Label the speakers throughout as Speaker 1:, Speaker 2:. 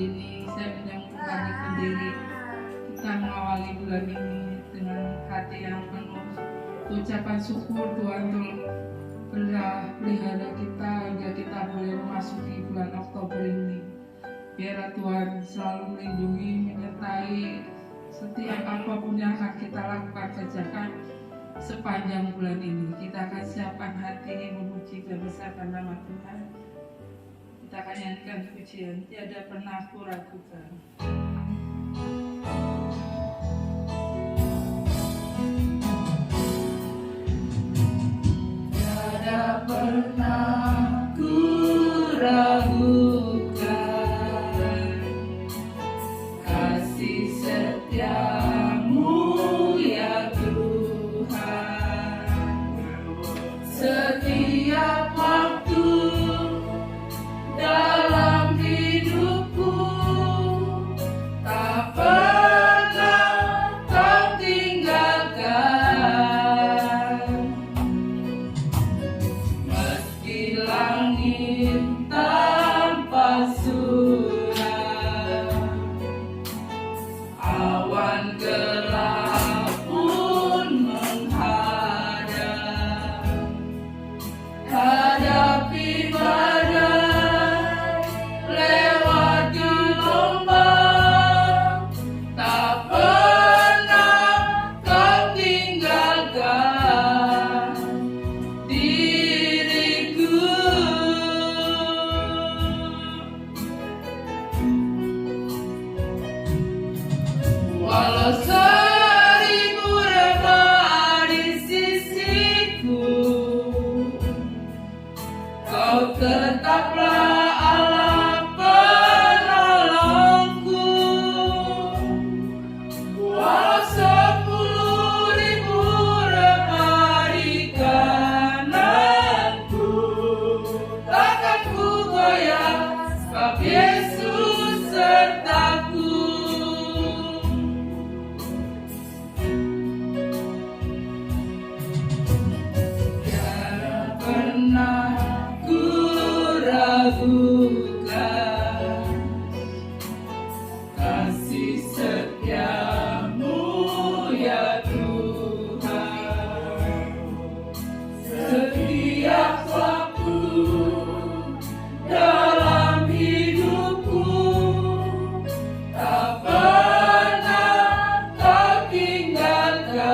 Speaker 1: ini saya menyempurnakan diri. Kita mengawali bulan ini dengan hati yang penuh ucapan syukur Tuhan telah pelihara kita hingga kita boleh memasuki bulan Oktober ini. Biarlah Tuhan selalu melindungi, menyertai setiap apapun yang akan kita lakukan, kerjakan sepanjang bulan ini. Kita akan siapkan hati memuji dan besarkan nama Tuhan. Kita akan nyanyikan pujian tiada pernah aku ragukan. Tiada pernah ku ragukan kasih setiamu ya Tuhan. Setiap waktu dalam hidupku tak pernah kau tinggalkan. Meski langit tanpa surah, awan gelap pun menghadap, hadapi badai lewat gelombang, tak pernah kau tinggalkan diriku. Walau seribu remah di sisiku, kau tetaplah Allah penolongku. Walau 10.000 remah di kananku, takkan ku goyah sebab Yesus sertaku. Tiada pernah ku ragukan kasih setiamu ya Tuhan. Setiap waktu dalam hidupku tak pernah kau tinggalkan.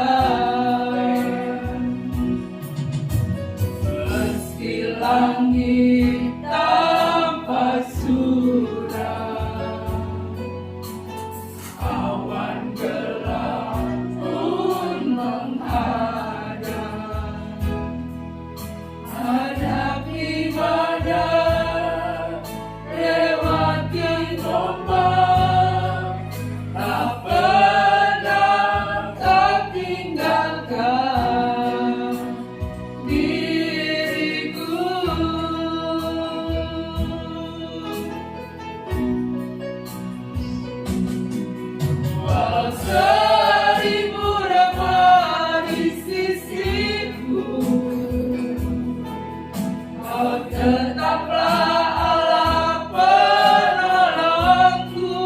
Speaker 1: Meski langit tanpa surah, awan gelap pun menghadap, hadapi badai lewat gelombang, tak pernah kau tinggalkan diriku. Walau 1000 remah di sisiku, kau tetaplah Allah penolongku.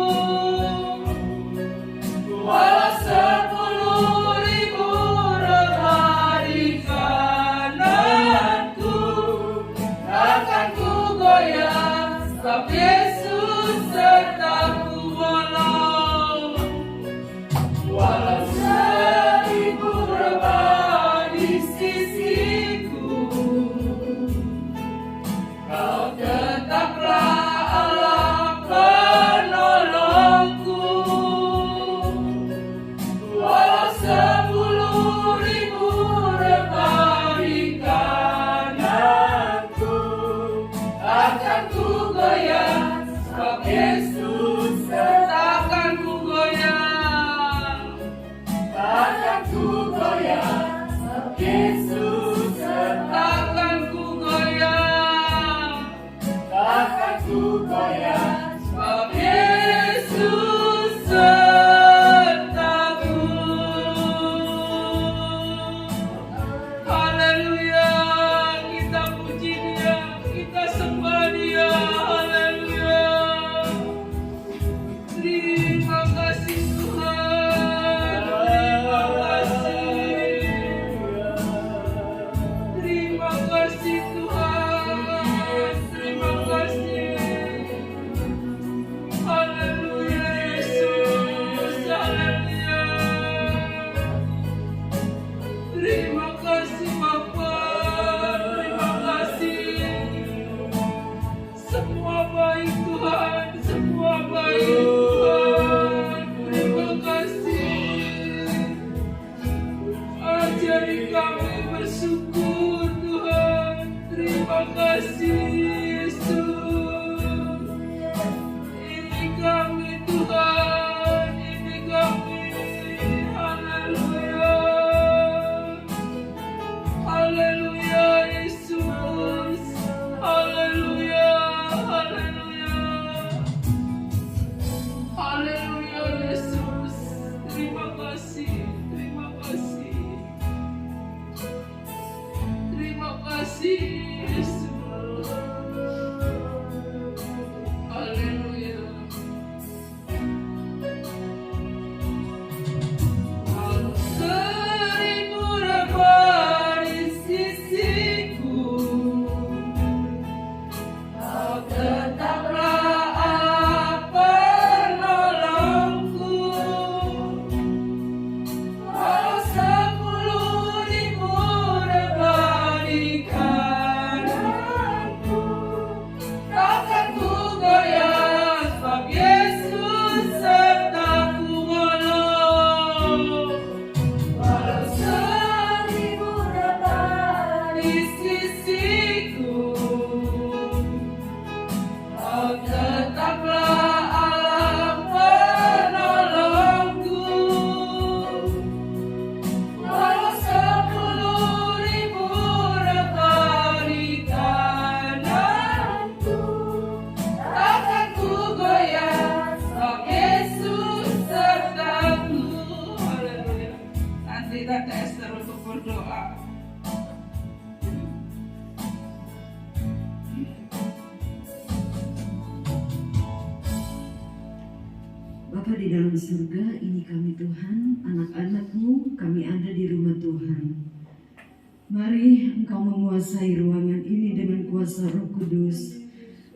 Speaker 2: Bapa di dalam surga, ini kami Tuhan, anak-anak-Mu, kami ada di rumah Tuhan. Mari Engkau menguasai ruangan ini dengan kuasa Roh Kudus.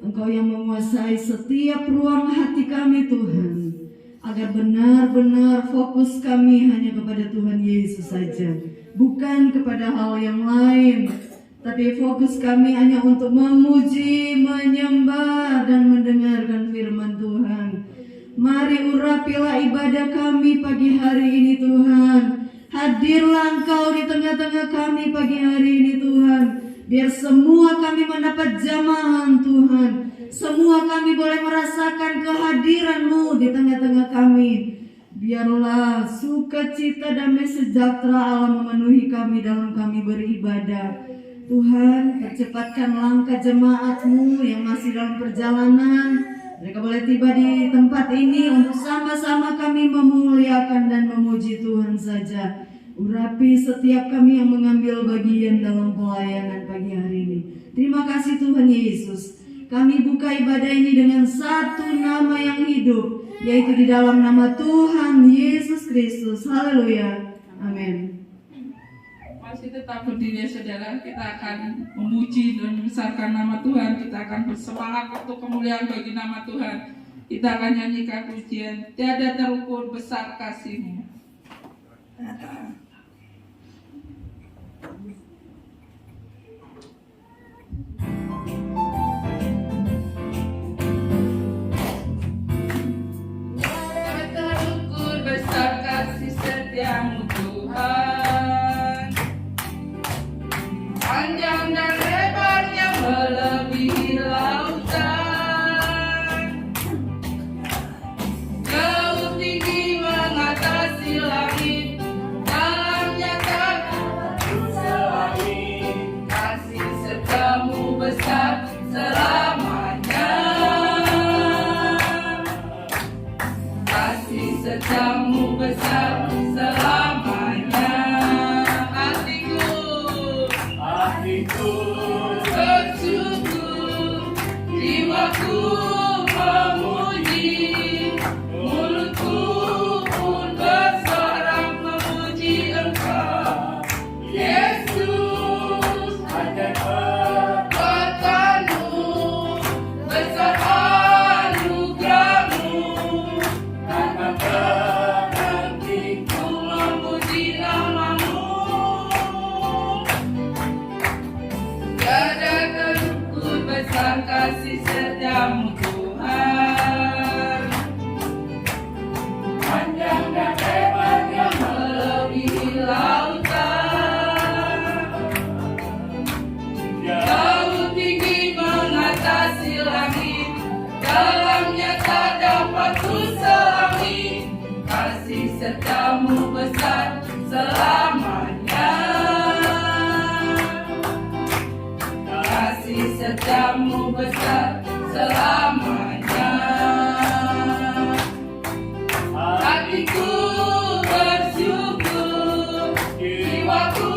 Speaker 2: Engkau yang menguasai setiap ruang hati kami Tuhan, agar benar-benar fokus kami hanya kepada Tuhan Yesus saja, bukan kepada hal yang lain. Tapi fokus kami hanya untuk memuji, menyembah, dan mendengarkan firman Tuhan. Mari urapilah ibadah kami pagi hari ini Tuhan. Hadirlah Engkau di tengah-tengah kami pagi hari ini Tuhan. Biar semua kami mendapat jamahan Tuhan. Semua kami boleh merasakan kehadiran-Mu di tengah-tengah kami. Biarlah sukacita damai sejahtera Allah memenuhi kami dalam kami beribadah. Tuhan, percepatkan langkah jemaat-Mu yang masih dalam perjalanan. Mereka boleh tiba di tempat ini untuk sama-sama kami memuliakan dan memuji Tuhan saja. Urapi setiap kami yang mengambil bagian dalam pelayanan pagi hari ini. Terima kasih Tuhan Yesus. Kami buka ibadah ini dengan satu nama yang hidup, yaitu di dalam nama Tuhan Yesus Kristus. Haleluya. Amin.
Speaker 1: Masih tetap berdiri saudara, kita akan memuji dan membesarkan nama Tuhan. Kita akan bersemangat untuk kemuliaan bagi nama Tuhan. Kita akan nyanyikan pujian Tiada Terukur Besar Kasih-Mu. Tiada terukur besar kasih setiamu Tuhan, panjang dan lebarnya melebihi lautan, jauh tinggi mengatasi langit, dalamnya tak selangit. Kasih setiamu besar selamanya, kasih setiamu besar selamanya. Hatiku bersyukur, jiwaku memuji, mulutku pun bersorak memuji Engkau, Yesus. Hanya kekuatan-Mu, besar anugerah-Mu, karena hatiku memuji nama-Mu. Tiada terukur besar kasih setiamu Tuhan, panjang dan lebarnya melebihi lautan, jauh tinggi mengatasi langit, dalamnya tak dapat kuselami. Kasih setiamu besar selamanya, kasih setiamu besar selamanya. Hatiku bersyukur, jiwaku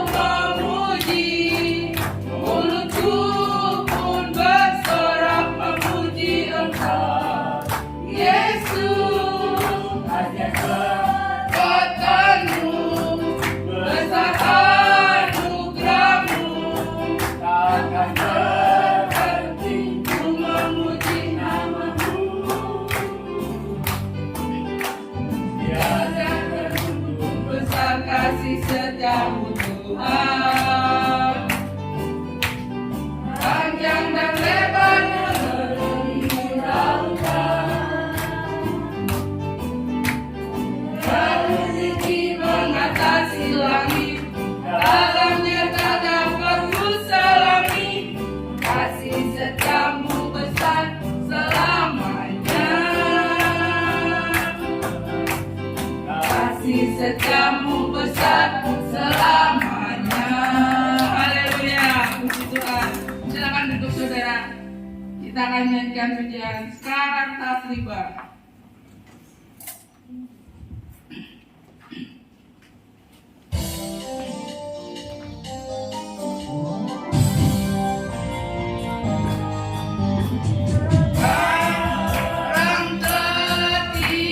Speaker 1: memuji, mulutku pun bersorak memuji Engkau, Yesus. Hanya kekuatan-Mu, besar anugerah-Mu, takkan berhenti ku memuji nama-Mu. Tiada terukur besar kasih setiamu Tuhan, panjang dan lebarnya melebihi lautan, jauh tinggi mengatasi langit, dalamnya tak dapat kuselami. Kasih setiamu besar selamanya, kasih setiamu besar selamanya. Haleluya, puji Tuhan. Silakan duduk saudara. Kita akan nyanyikan pujian Sekarang Tak Tiba. Sekarang tak tiba.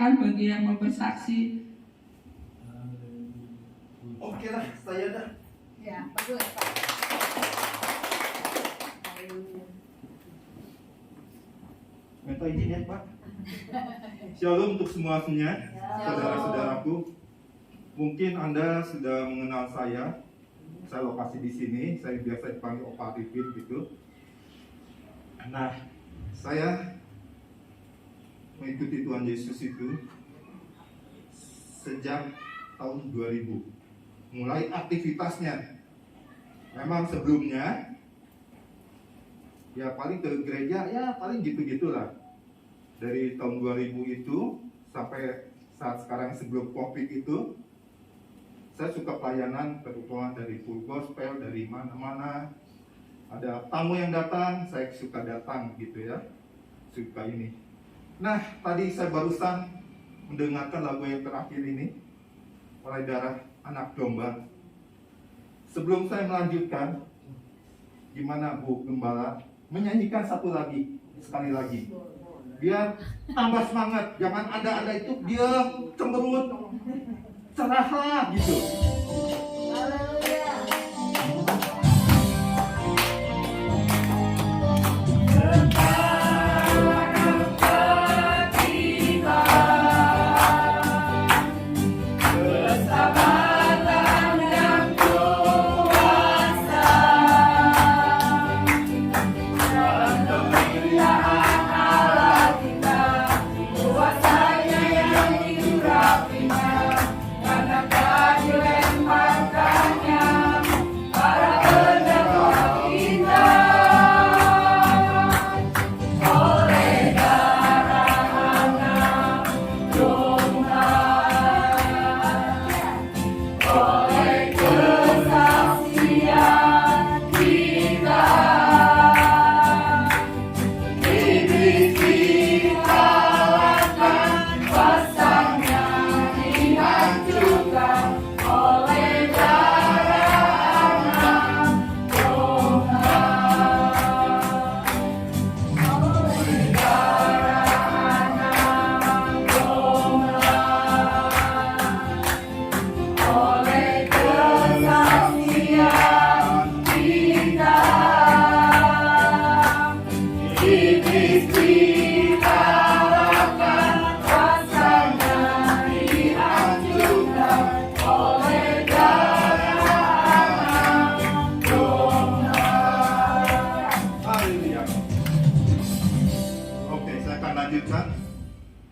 Speaker 1: silakan bagi yang mau bersaksi.
Speaker 3: Oke lah, saya dah.
Speaker 4: Ya, bagus Pak.
Speaker 3: Minta izin ya Pak. Shalom untuk semuanya, saudara-saudaraku. Mungkin Anda sudah mengenal saya. Saya lokasi di sini. Saya biasa dipanggil Opa Arifin gitu. Nah, saya mengikuti Tuhan Yesus itu sejak tahun 2000. Mulai aktivitasnya. Memang sebelumnya ya paling ke gereja ya paling gitu-gitulah. Dari tahun 2000 itu sampai saat sekarang sebelum Covid itu saya suka pelayanan, terutama dari full gospel, dari mana-mana. Ada tamu yang datang, saya suka datang gitu ya. Suka ini. Nah, tadi saya barusan mendengarkan lagu yang terakhir ini, Oleh Darah Anak Domba. Sebelum saya melanjutkan, gimana Bu Gembala menyanyikan sekali lagi, biar tambah semangat. Jangan ada itu dia cemberut, cerahlah gitu.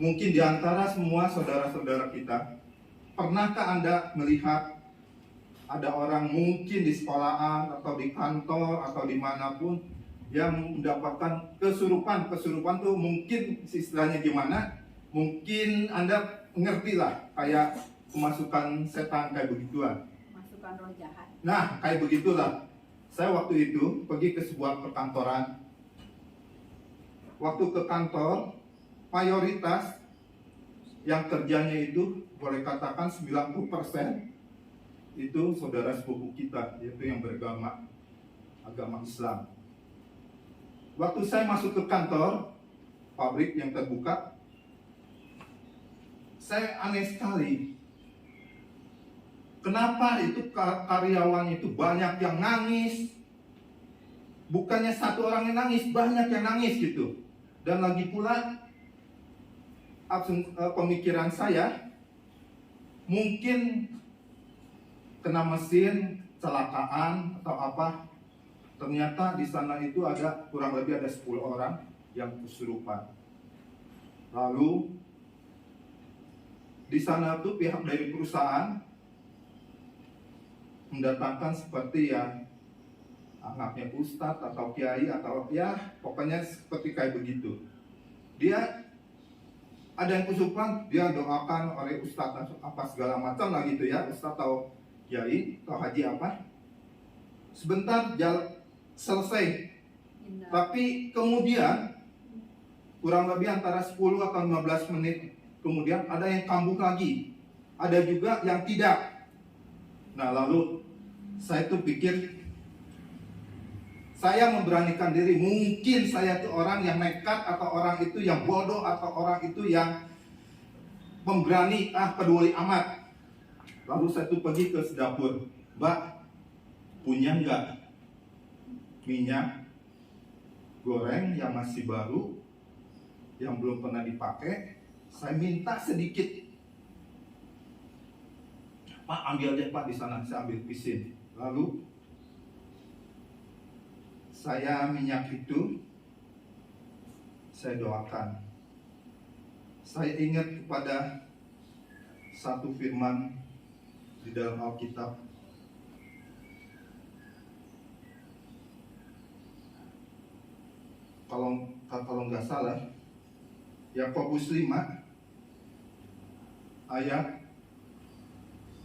Speaker 3: Mungkin di antara semua saudara-saudara kita, pernahkah Anda melihat ada orang mungkin di sekolahan atau di kantor atau dimanapun yang mendapatkan kesurupan? Kesurupan tuh mungkin istilahnya gimana? Mungkin Anda ngerti lah, kayak kemasukan setan kayak begituan.
Speaker 4: Masukan roh jahat.
Speaker 3: Nah, kayak begitulah. Saya waktu itu pergi ke sebuah perkantoran. Waktu ke kantor, mayoritas yang kerjanya itu boleh katakan 90% itu saudara sepupu kita, yaitu yang beragama Islam. Waktu saya masuk ke kantor pabrik yang terbuka, saya aneh sekali. Kenapa itu karyawan itu banyak yang nangis? Bukannya satu orang yang nangis, banyak yang nangis gitu. Dan lagi pula pemikiran saya, mungkin kena mesin, kecelakaan atau apa. Ternyata di sana itu ada kurang lebih ada 10 orang yang kesurupan. Lalu di sana tuh pihak dari perusahaan mendatangkan seperti ya anaknya ustadz atau kiai atau ya pokoknya seperti kayak begitu. Dia ada yang kesurupan, dia doakan oleh ustadz apa segala macam lah gitu ya, ustadz atau kiai atau haji apa. Sebentar selesai. Tapi kemudian kurang lebih antara 10 atau 15 menit kemudian ada yang kambuh lagi. Ada juga yang tidak. Nah, lalu saya tuh pikir, saya memberanikan diri, mungkin saya tuh orang yang nekat atau orang itu yang bodoh atau orang itu yang pemberani, peduli amat. Lalu saya tuh pergi ke dapur, Mbak, punya nggak minyak goreng yang masih baru, yang belum pernah dipakai? Saya minta sedikit. Pak, ambil deh Pak di sana. Saya ambil pisin. Lalu saya minyak itu, saya doakan. Saya ingat kepada satu firman di dalam Alkitab. Kalau nggak salah, Yakobus 5 ayat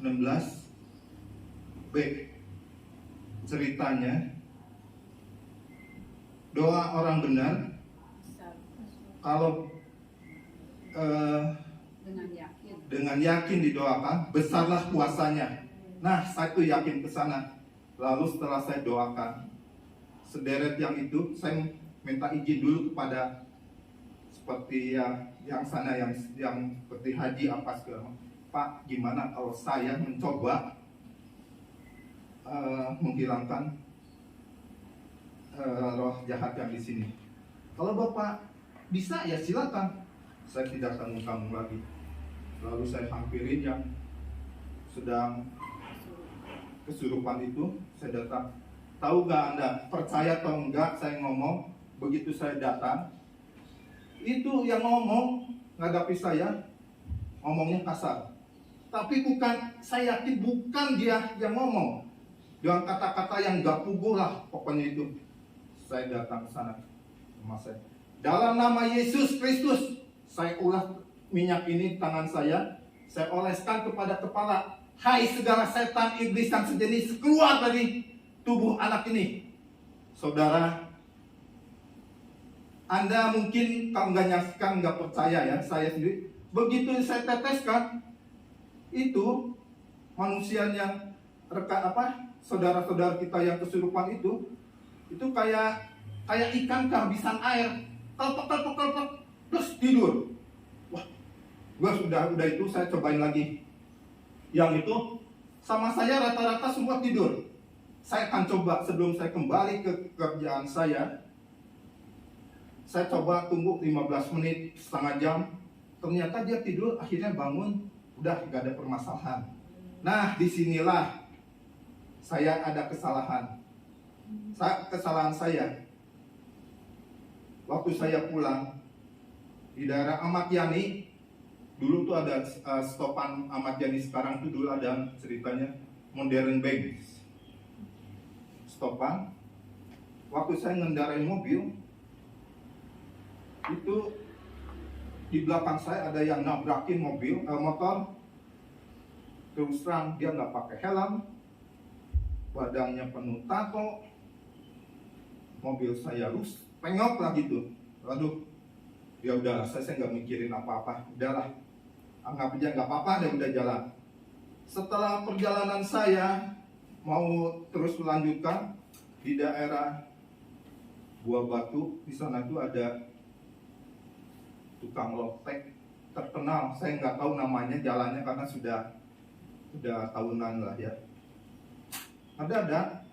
Speaker 3: 16b. Ceritanya, doa orang benar kalau dengan yakin didoakan, besarlah kuasanya. Nah, saya tuh yakin ke sana. Lalu setelah saya doakan sederet yang itu, saya minta izin dulu kepada seperti yang sana yang seperti haji apa segala. Pak, gimana kalau saya mencoba menghilangkan roh jahat yang di sini? Kalau Bapak bisa ya silakan. Saya tidak tanggung-tanggung lagi. Lalu saya hampirin yang sedang kesurupan itu. Saya datang. Tahu gak Anda, percaya atau enggak saya ngomong, begitu saya datang, itu yang ngomong ngadapi saya, ngomongnya kasar. Tapi bukan, saya yakin bukan dia yang ngomong. Dengan kata-kata yang gak puguh lah, pokoknya itu. Saya datang ke sana sama saya. Dalam nama Yesus Kristus, saya ulas minyak ini tangan saya oleskan kepada kepala. Hai segala setan, iblis dan sejenis, keluar dari tubuh anak ini. Saudara, Anda mungkin kalau nggak nyaksikan, nggak percaya ya, saya sendiri. Begitu saya teteskan, itu manusianya saudara-saudara kita yang kesurupan itu kayak ikan kehabisan air, kelpek, terus tidur. Wah, gua sudah itu saya cobain lagi. Yang itu sama saya rata-rata semua tidur. Saya akan coba sebelum saya kembali ke kerjaan saya coba tunggu 15 menit, setengah jam. Ternyata dia tidur, akhirnya bangun, udah gak ada permasalahan. Nah, disinilah saya ada kesalahan. Kesalahan saya. Waktu saya pulang di daerah Ahmad Yani, dulu tuh ada stopan Ahmad Yani, sekarang tuh dulu ada ceritanya Modern Bank. Stopan. Waktu saya ngendarain mobil, itu di belakang saya ada yang nabrakin motor. Terus terang dia nggak pakai helm, badannya penuh tato, mobil saya pengok lah gitu. Waduh, ya udahlah, saya nggak mikirin apa-apa, udahlah, anggap aja nggak apa-apa, dia udah jalan. Setelah perjalanan saya mau terus melanjutkan di daerah Buah Batu, di sana tuh ada tukang lotek terkenal, saya nggak tahu namanya, jalannya karena sudah tahunan lah ya. Ada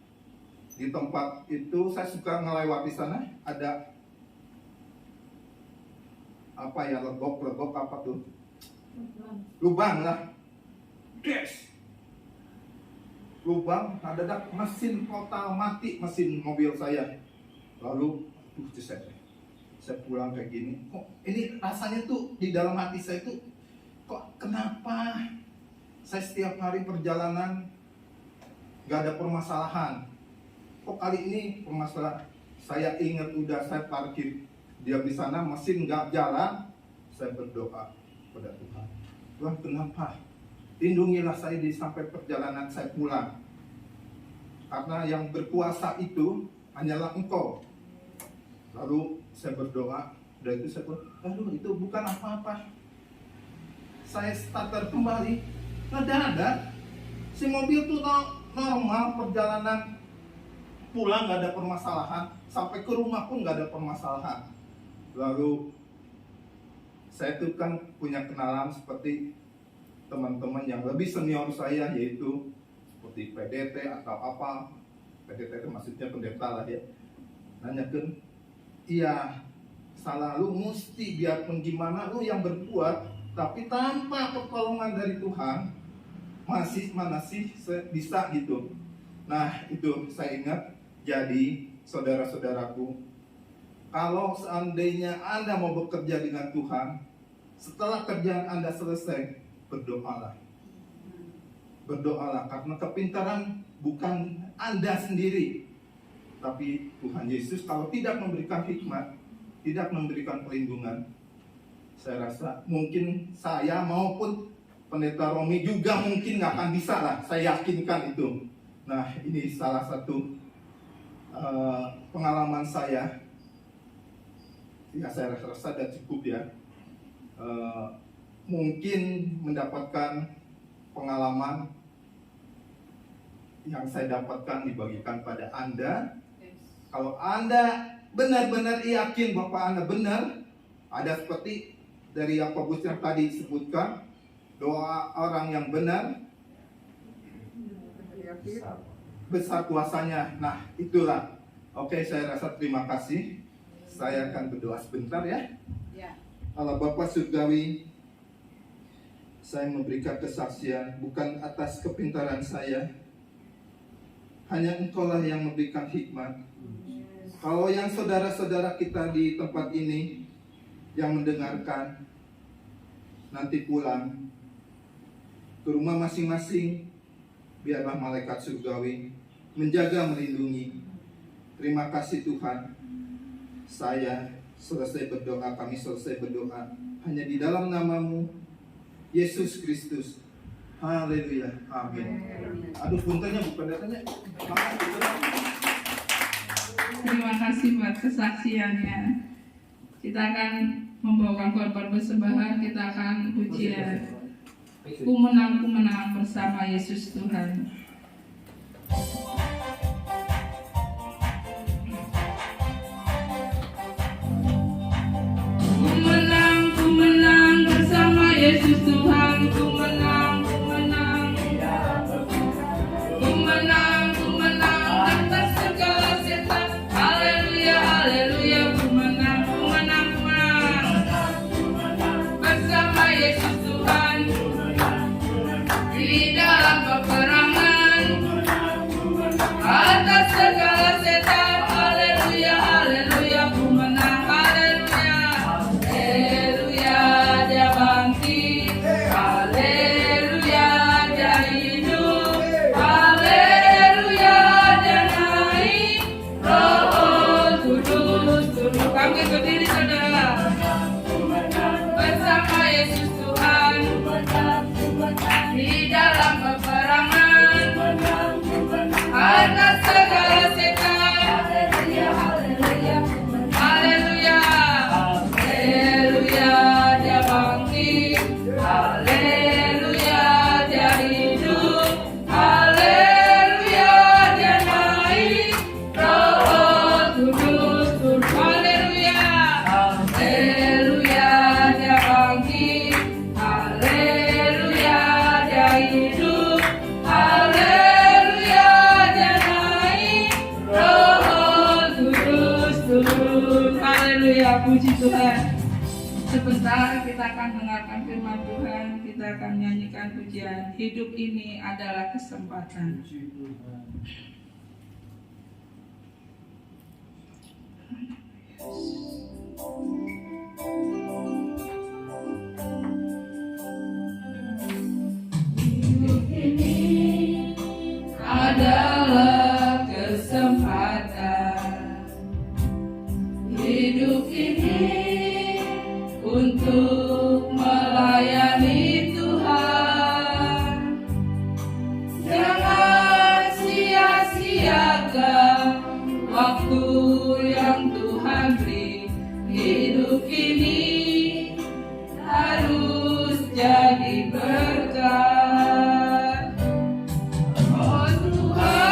Speaker 3: di tempat itu saya suka ngelewati sana, ada apa ya, legok apa tuh, lubang lah, lubang, ada mesin total mati, mesin mobil saya. Lalu saya pulang kayak gini, kok ini rasanya tuh di dalam hati saya tuh, kok kenapa saya setiap hari perjalanan gak ada permasalahan, kok kali ini permasalahan. Saya ingat udah saya parkir dia di sana, mesin gak jalan. Saya berdoa kepada Tuhan, Tuhan kenapa, lindungilah saya sampai perjalanan saya pulang, karena yang berkuasa itu hanyalah Engkau. Lalu saya berdoa, udah itu saya bilang, aduh itu bukan apa-apa. Saya starter kembali, ngedadak si mobil tuh normal, perjalanan pulang gak ada permasalahan, sampai ke rumah pun gak ada permasalahan. Lalu Saya tuh kan punya kenalan seperti teman-teman yang lebih senior saya, yaitu seperti PDT atau apa. PDT itu maksudnya pendeta lah ya. Nanyakan, iya salah lu mesti biarpun gimana lu yang berbuat, tapi tanpa pertolongan dari Tuhan mana sih bisa gitu. Nah itu saya ingat. Jadi saudara-saudaraku, kalau seandainya Anda mau bekerja dengan Tuhan, setelah kerjaan Anda selesai, berdoalah. Berdoalah, karena kepintaran bukan Anda sendiri, tapi Tuhan Yesus. Kalau tidak memberikan hikmat, tidak memberikan perlindungan, saya rasa mungkin saya maupun Pendeta Romi juga mungkin nggak akan bisa lah, saya yakinkan itu. Nah ini salah satu pengalaman saya. Ya saya rasa sudah cukup ya. Mungkin mendapatkan pengalaman yang saya dapatkan dibagikan pada Anda. Kalau Anda benar-benar yakin bahwa Anda benar, ada seperti dari Yakobus yang tadi disebutkan, doa orang yang benar besar kuasanya. Nah itulah. Oke, saya rasa terima kasih. Saya akan berdoa sebentar ya. Allah Bapa Surgawi, saya memberikan kesaksian bukan atas kepintaran saya, hanya Engkaulah yang memberikan hikmat. Kalau yang saudara-saudara kita di tempat ini yang mendengarkan nanti pulang ke rumah masing-masing, biarlah malaikat surgawi menjaga, melindungi. Terima kasih Tuhan. Saya selesai berdoa, kami selesai berdoa hanya di dalam nama-Mu, Yesus Kristus. Haleluya. Amin. Aduh, puntennya bukan datanya.
Speaker 1: Terima kasih buat kesaksiannya. Kita akan membawakan korban persembahan, kita akan pujian Ku menang bersama Yesus Tuhan. Ku menang bersama Yesus Tuhan. Ku menang atas segala setan. Haleluya, haleluya. Ku menang bersama Yesus Tuhan. Di dalam peperangan atas segala setan. Haleluya, haleluya. Ku menang, haleluya. Haleluya, Dia bangkit. Haleluya, Dia hidup. Haleluya, Dia naik. Roh Kudus turun. Kami berdiri saudara. Bersama Yesus Tuhan. Di dalam peperangan atas segala setan. Haleluya, haleluya. Haleluya, haleluya. Dia bangkit. Haleluya, Dia hidup. Haleluya, Dia naik. Roh Kudus turun. Haleluya, haleluya. Dia bangkit. Haleluya, Dia hidup. Haleluya, Dia naik. Roh Kudus turun. Haleluya, puji Tuhan. Sebentar kita akan dengarkan firman Tuhan. Kita akan nyanyikan pujian Hidup Ini Adalah Kesempatan. Hidup ini adalah kesempatan. Hidup ini untuk melayani Tuhan. Jangan sia-siakan waktu yang Tuhan beri. Hidup ini harus jadi berkat. Oh Tuhan,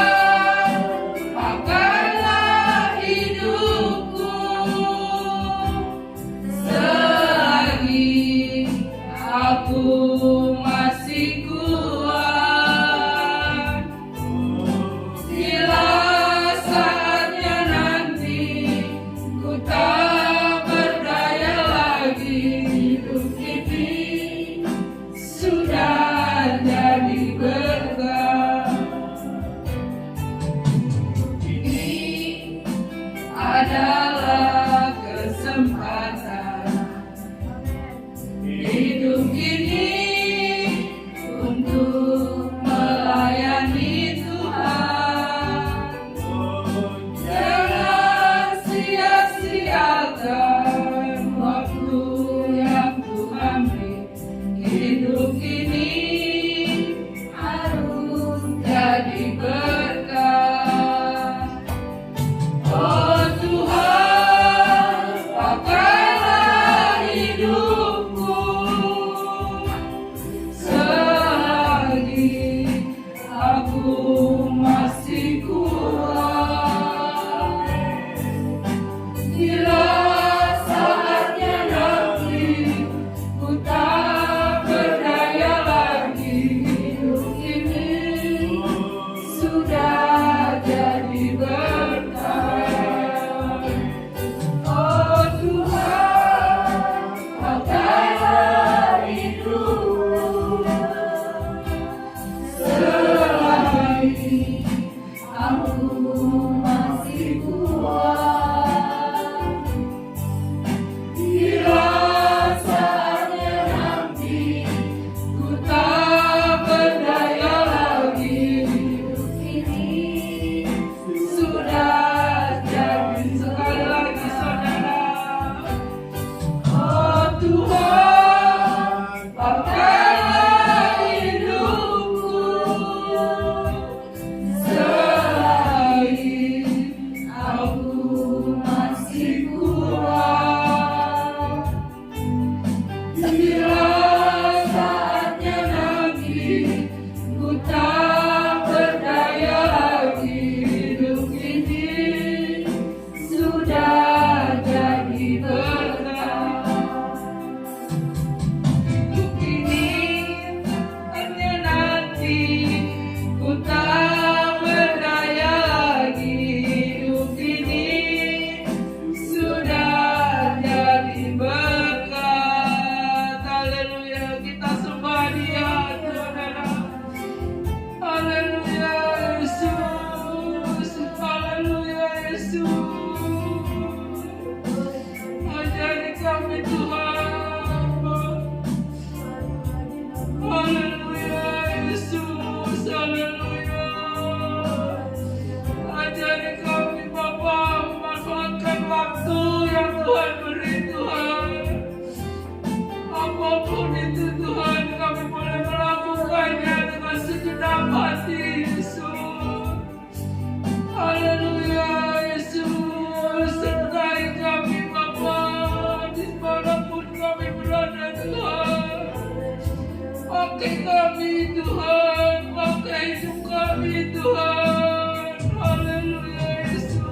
Speaker 1: Tuhan. Haleluya Yesus.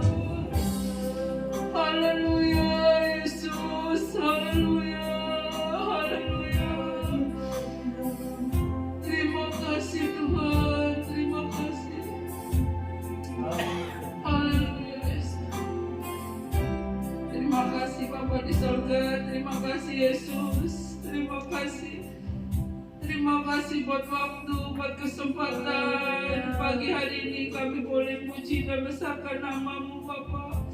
Speaker 1: Haleluya Yesus. Haleluya. Haleluya. Terima kasih Tuhan. Terima kasih. Haleluya Yesus. Terima kasih Bapa di surga. Terima kasih Yesus. Terima kasih. Terima kasih buat waktu, buat kesempatan. Pagi hari ini kami boleh puji dan besarkan nama-Mu Bapa.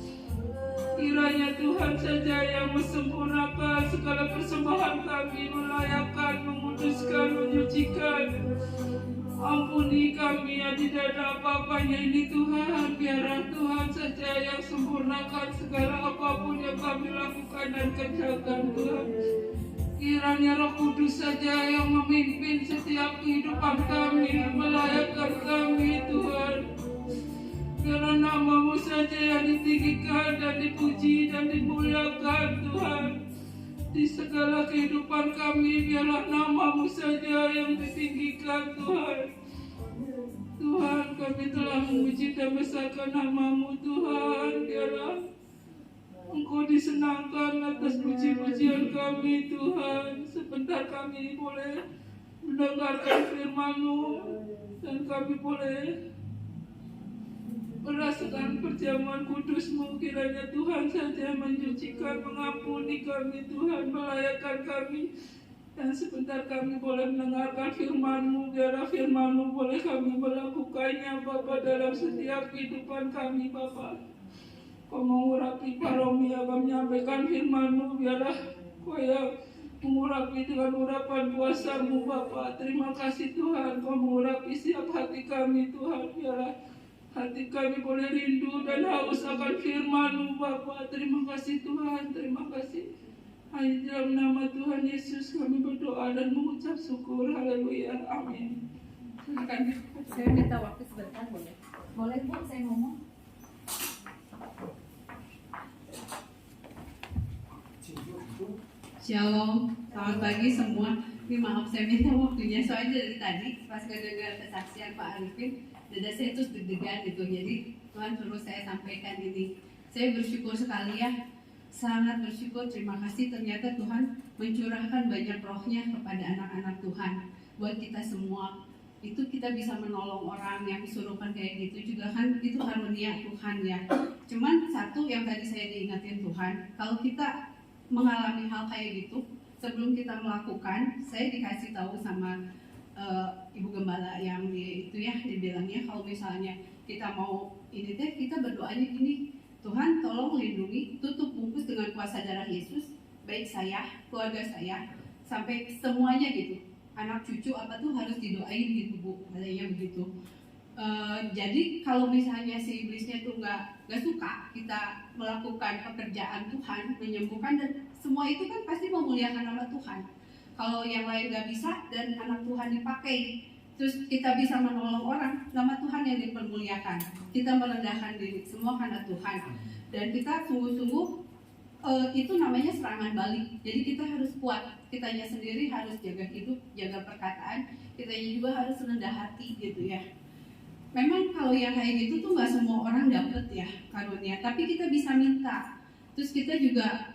Speaker 1: Kiranya Tuhan saja yang mesempurnakan segala persembahan kami, melayakkan, menguduskan, menyucikan. Ampuni kami yang tidak ada apa-apanya ini Tuhan. Biarlah Tuhan saja yang sempurnakan segala apapun yang kami lakukan dan kerjakan Tuhan. Kiranya Roh Kudus saja yang memimpin setiap kehidupan kami, melayakkan kami Tuhan. Biarlah nama-Mu saja yang ditinggikan dan dipuji dan dimuliakan Tuhan. Di segala kehidupan kami, biarlah nama-Mu saja yang ditinggikan Tuhan. Tuhan, kami telah memuji dan besarkan nama-Mu Tuhan. Biarlah Engkau disenangkan atas puji-pujian kami Tuhan. Sebentar kami boleh mendengarkan firman-Mu dan kami boleh merasakan perjamuan kudus-Mu. Kiranya Tuhan saja menyucikan, mengampuni kami Tuhan, melayakkan kami. Dan sebentar kami boleh mendengarkan firman-Mu. Biarlah firman-Mu boleh kami melakukannya Bapa dalam setiap kehidupan kami Bapa. Kau mengurapi paromi akan menyampaikan firman-Mu. Biarlah Kau yang mengurapi dengan urapan kuasa-Mu Bapa. Terima kasih Tuhan, Kau mengurapi setiap hati kami Tuhan. Biarlah hati kami boleh rindu dan haus akan firman-Mu Bapa. Terima kasih Tuhan, terima kasih. Hanya dalam nama Tuhan Yesus kami berdoa dan mengucap syukur. Haleluya, amin. Silakan.
Speaker 4: Saya minta waktu sebentar boleh? Boleh Bu, saya ngomong.
Speaker 5: Shalom, selamat pagi semua. Ini maaf saya minta waktunya soalnya dari tadi pas kedengar kesaksian Pak Arifin, dada saya terus deg-degan gitu. Jadi Tuhan suruh saya sampaikan ini. Saya bersyukur sekali ya, sangat bersyukur. Terima kasih ternyata Tuhan mencurahkan banyak rohnya kepada anak-anak Tuhan. Buat kita semua itu kita bisa menolong orang yang disuruhkan kayak gitu juga kan, itu karunia Tuhan ya. Cuman satu yang tadi saya diingatin Tuhan, kalau kita mengalami hal kayak gitu, sebelum kita melakukan, saya dikasih tahu sama ibu gembala yang itu ya, dibilangnya kalau misalnya kita mau ini teh, kita berdoanya gini, Tuhan tolong lindungi, tutup bungkus dengan kuasa darah Yesus, baik saya, keluarga saya, sampai semuanya gitu, anak cucu apa tuh harus didoain gitu Bu, katanya begitu. Jadi kalau misalnya si iblisnya tuh nggak suka kita melakukan pekerjaan Tuhan, menyembuhkan dan semua itu kan pasti memuliakan nama Tuhan. Kalau yang lain nggak bisa dan anak Tuhan dipakai, terus kita bisa menolong orang, nama Tuhan yang dipermuliakan. Kita merendahkan diri semua karena Tuhan. Dan kita sungguh-sungguh itu namanya serangan balik. Jadi kita harus kuat. Kitanya sendiri harus jaga hidup, jaga perkataan. Kitanya juga harus rendah hati gitu ya. Memang kalau yang kayak gitu tuh nggak semua orang dapet ya karunia, tapi kita bisa minta. Terus kita juga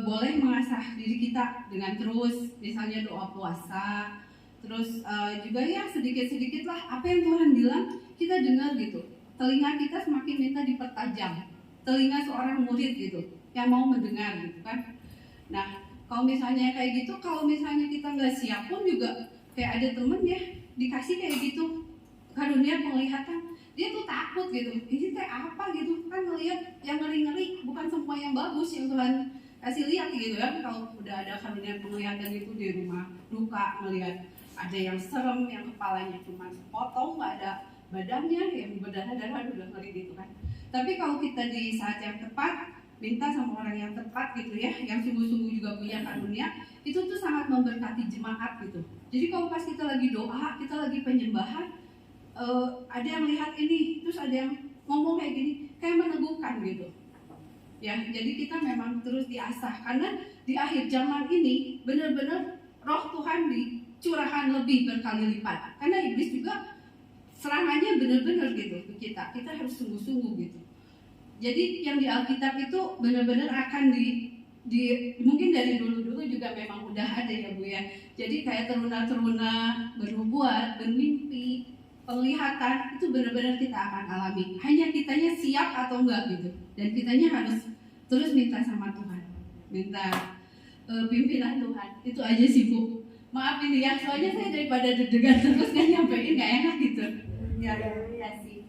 Speaker 5: boleh mengasah diri kita dengan terus, misalnya doa puasa. Terus juga ya sedikit-sedikit lah apa yang Tuhan bilang kita dengar gitu. Telinga kita semakin minta dipertajam. Telinga seorang murid gitu yang mau mendengar gitu kan. Nah kalau misalnya kayak gitu, kalau misalnya kita nggak siap pun juga kayak ada temen ya dikasih kayak gitu. Karunia penglihatan, dia tuh takut gitu, ini teh apa gitu, kan melihat yang ngeri-ngeri, bukan semua yang bagus yang Tuhan kasih lihat gitu ya. Kalau udah ada karunia penglihatan itu di rumah duka, melihat ada yang serem, yang kepalanya cuma sepotong, nggak ada badannya, yang berdarah-darah udah ngeri gitu kan. Tapi kalau kita di saat yang tepat, minta sama orang yang tepat gitu ya, yang sungguh-sungguh juga punya karunia, itu tuh sangat memberkati jemaat gitu. Jadi kalau pas kita lagi doa, kita lagi penyembahan, ada yang lihat ini, terus ada yang ngomong kayak gini, kayak meneguhkan gitu ya. Jadi kita memang terus diasah, karena di akhir zaman ini benar-benar roh Tuhan dicurahkan lebih berkali lipat, karena iblis juga serangannya benar-benar gitu ke kita harus sungguh-sungguh gitu. Jadi yang di Alkitab itu benar-benar akan mungkin dari dulu juga memang udah ada ya Bu ya. Jadi kayak teruna-teruna bernubuat, bermimpi, penglihatan itu benar-benar kita akan alami. Hanya kitanya siap atau enggak gitu. Dan kitanya harus terus minta sama Tuhan, minta pimpinan Tuhan. Itu aja sih Bu. Maaf ini ya, soalnya saya daripada deg-degan terus kan nyampein nggak enak gitu. Ya, ya sih.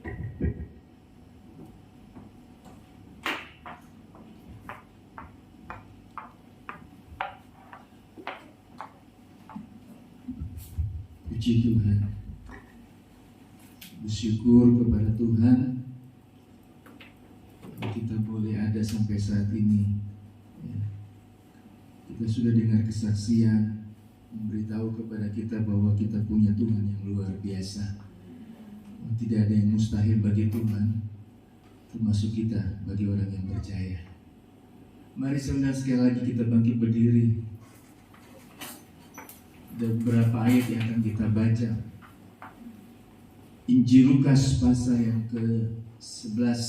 Speaker 6: Puji Tuhan, bersyukur kepada Tuhan kita boleh ada sampai saat ini. Ya. Kita sudah dengar kesaksian memberitahu kepada kita bahwa kita punya Tuhan yang luar biasa. Tidak ada yang mustahil bagi Tuhan, termasuk kita bagi orang yang percaya. Mari saudara sekali lagi kita bangkit berdiri. Ada beberapa ayat yang akan kita baca. Injil Lukas pasal yang ke-11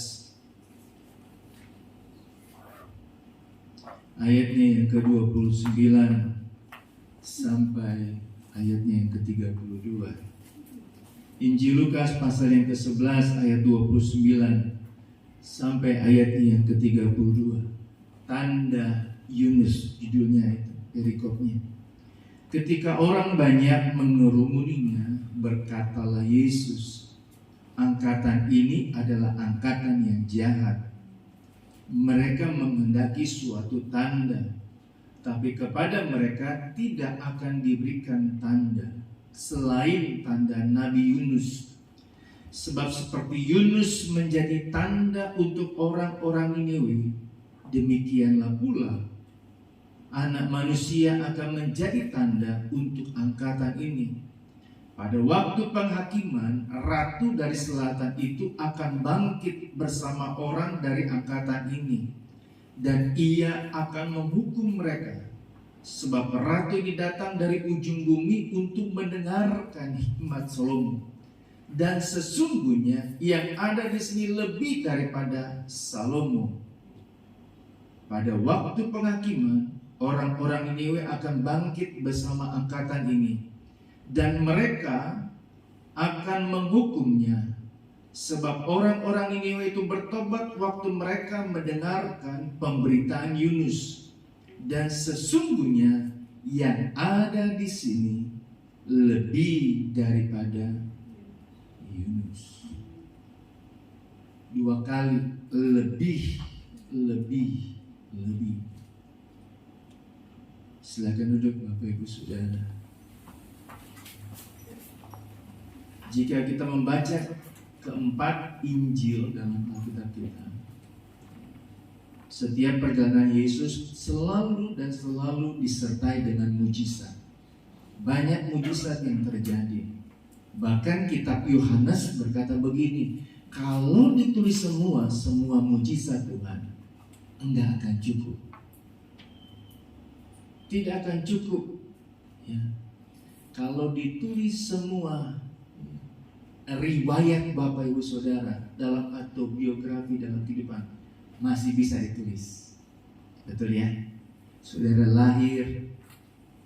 Speaker 6: ayatnya yang ke-29 sampai ayatnya yang ke-32. Injil Lukas pasal yang ke-11 ayat 29 sampai ayatnya yang ke-32. Tanda Yunus judulnya itu, perikopnya. Ketika orang banyak mengerumuninya, berkatalah Yesus, angkatan ini adalah angkatan yang jahat. Mereka menghendaki suatu tanda, tapi kepada mereka tidak akan diberikan tanda selain tanda Nabi Yunus. Sebab seperti Yunus menjadi tanda untuk orang-orang Niniwe, demikianlah pula Anak Manusia akan menjadi tanda untuk angkatan ini. Pada waktu penghakiman, ratu dari selatan itu akan bangkit bersama orang dari angkatan ini, dan ia akan menghukum mereka. Sebab ratu ini datang dari ujung bumi untuk mendengarkan hikmat Salomo. Dan sesungguhnya yang ada di sini lebih daripada Salomo. Pada waktu penghakiman, orang-orang Niniwe akan bangkit bersama angkatan ini, dan mereka akan menghukumnya. Sebab orang-orang Niniwe itu bertobat waktu mereka mendengarkan pemberitaan Yunus. Dan sesungguhnya yang ada di sini lebih daripada Yunus. 2 kali lebih. Silakan duduk Bapak Ibu Saudara. Jika kita membaca keempat Injil dalam Alkitab kita, setiap perjalanan Yesus selalu disertai dengan mujizat. Banyak mujizat yang terjadi. Bahkan kitab Yohanes berkata begini, kalau ditulis semua mujizat Tuhan, enggak akan cukup. Tidak akan cukup ya. Kalau ditulis semua riwayat Bapak Ibu Saudara dalam autobiografi dalam kehidupan, masih bisa ditulis. Betul ya? Saudara lahir,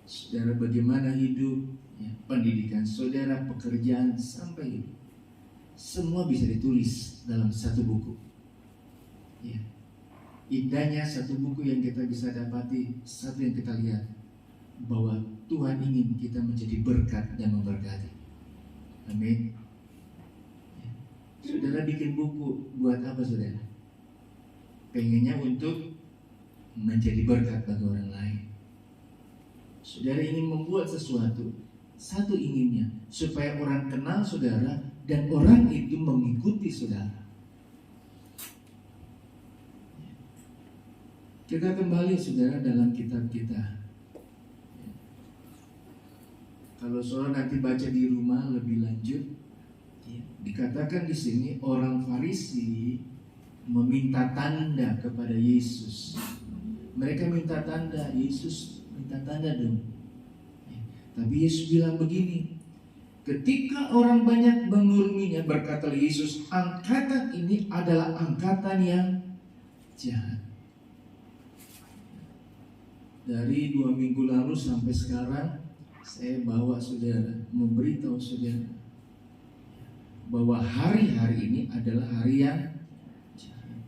Speaker 6: saudara bagaimana hidup ya, pendidikan saudara, pekerjaan, sampai hidup, semua bisa ditulis dalam satu buku ya. Indahnya satu buku yang kita bisa dapati, satu yang kita lihat, bahwa Tuhan ingin kita menjadi berkat dan memberkati. Amin. Saudara bikin buku buat apa saudara? Pengennya untuk menjadi berkat bagi orang lain. Saudara ingin membuat sesuatu, satu inginnya supaya orang kenal saudara dan orang itu mengikuti saudara. Kita kembali saudara dalam kitab kita. Kalau saudara nanti baca di rumah lebih lanjut, dikatakan di sini orang Farisi meminta tanda kepada Yesus. Mereka minta tanda, Yesus minta tanda dong. Tapi Yesus bilang begini, Ketika orang banyak menguruminya, berkata Yesus, angkatan ini adalah angkatan yang jahat. Dari 2 minggu lalu sampai sekarang, saya bawa saudara, memberitahu saudara bahwa hari-hari ini adalah hari yang jahat,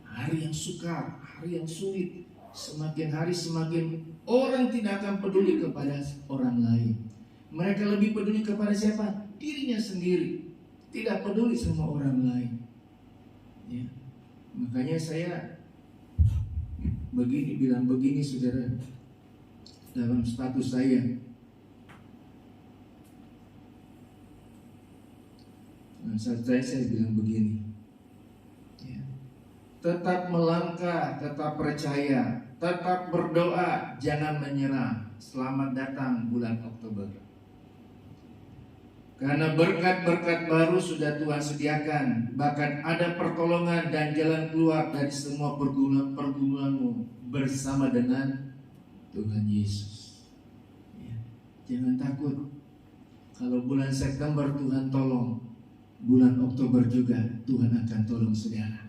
Speaker 6: hari yang sukar, hari yang sulit. Semakin hari semakin orang tidak akan peduli kepada orang lain. Mereka lebih peduli kepada siapa? Dirinya sendiri. Tidak peduli sama orang lain. Ya. Makanya saya bilang begini saudara, dalam status saya. Dalam status saya bilang begini. Ya. Tetap melangkah, tetap percaya, tetap berdoa, jangan menyerah. Selamat datang bulan Oktober. Karena berkat-berkat baru sudah Tuhan sediakan. Bahkan ada pertolongan dan jalan keluar dari semua pergumulanmu bersama dengan Tuhan Yesus. Ya. Jangan takut. Kalau bulan September Tuhan tolong, bulan Oktober juga Tuhan akan tolong saudara.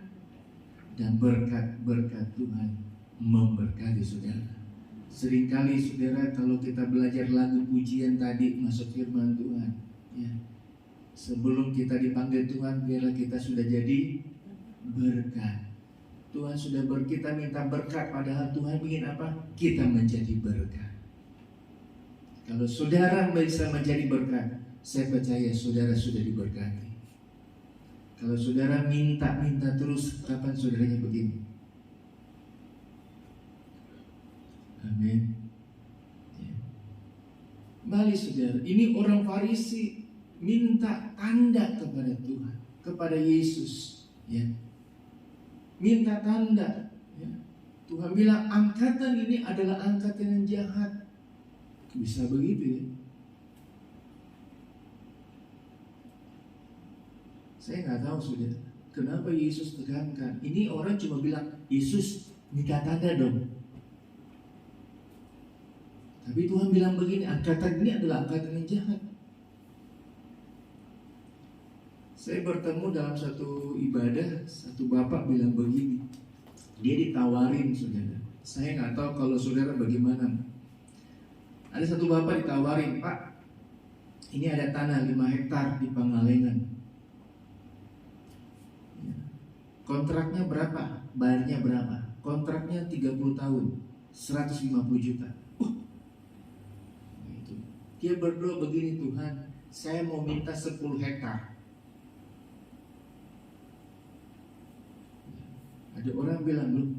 Speaker 6: Dan berkat-berkat Tuhan memberkati saudara. Seringkali saudara, kalau kita belajar lagu pujian tadi masuk firman Tuhan, ya, sebelum kita dipanggil Tuhan, biarlah kita sudah jadi berkat. Tuhan sudah kita minta berkat, padahal Tuhan ingin apa? Kita menjadi berkat. Kalau saudara bisa menjadi berkat, saya percaya saudara sudah diberkati. Kalau saudara minta terus, kapan saudaranya begini? Amin. Ya. Balik saudara, ini orang Farisi minta tanda kepada Tuhan, kepada Yesus, ya. Minta tanda, ya. Tuhan bilang angkatan ini adalah angkatan yang jahat. Bisa begitu ya? Saya nggak tahu saudara, kenapa Yesus tekankan. Ini orang cuma bilang, Yesus minta tanda dong. Tapi Tuhan bilang begini, angkatan ini adalah angkatan yang jahat. Saya bertemu dalam satu ibadah, satu bapak bilang begini. Dia ditawarin saudara. Saya nggak tahu kalau saudara bagaimana. Ada satu bapak ditawarin, Pak, ini ada tanah 5 hektar di Pangalengan. Kontraknya berapa? Bayarnya berapa? Kontraknya 30 tahun, 150 juta. Dia berdoa begini, Tuhan, saya mau minta 10 hektar. Ada orang bilang, loh,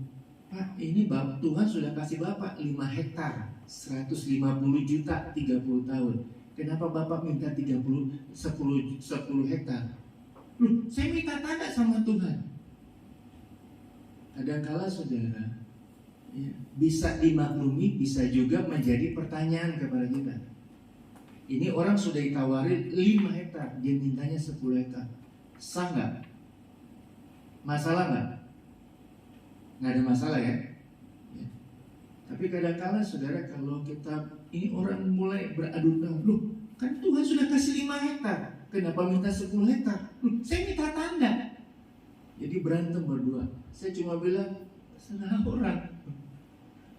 Speaker 6: Pak, ini Tuhan sudah kasih Bapak 5 hektar, 150 juta, 30 tahun. Kenapa Bapak minta 10 hektar? Loh, saya minta tanda sama Tuhan. Kadang-kala saudara, ya, bisa dimaklumi, bisa juga menjadi pertanyaan kepada kita. Ini orang sudah ditawarin 5 hektar, dia mintanya 10 hektar. Sah nggak? Masalah nggak? Nggak ada masalah ya? Ya. Tapi kadang-kala saudara, kalau kita, ini orang mulai beradu domba, loh, kan Tuhan sudah kasih 5 hektar, kenapa minta 10 hektar? Loh, saya minta tanda. Jadi berantem berdua. Saya cuma bilang, salah orang.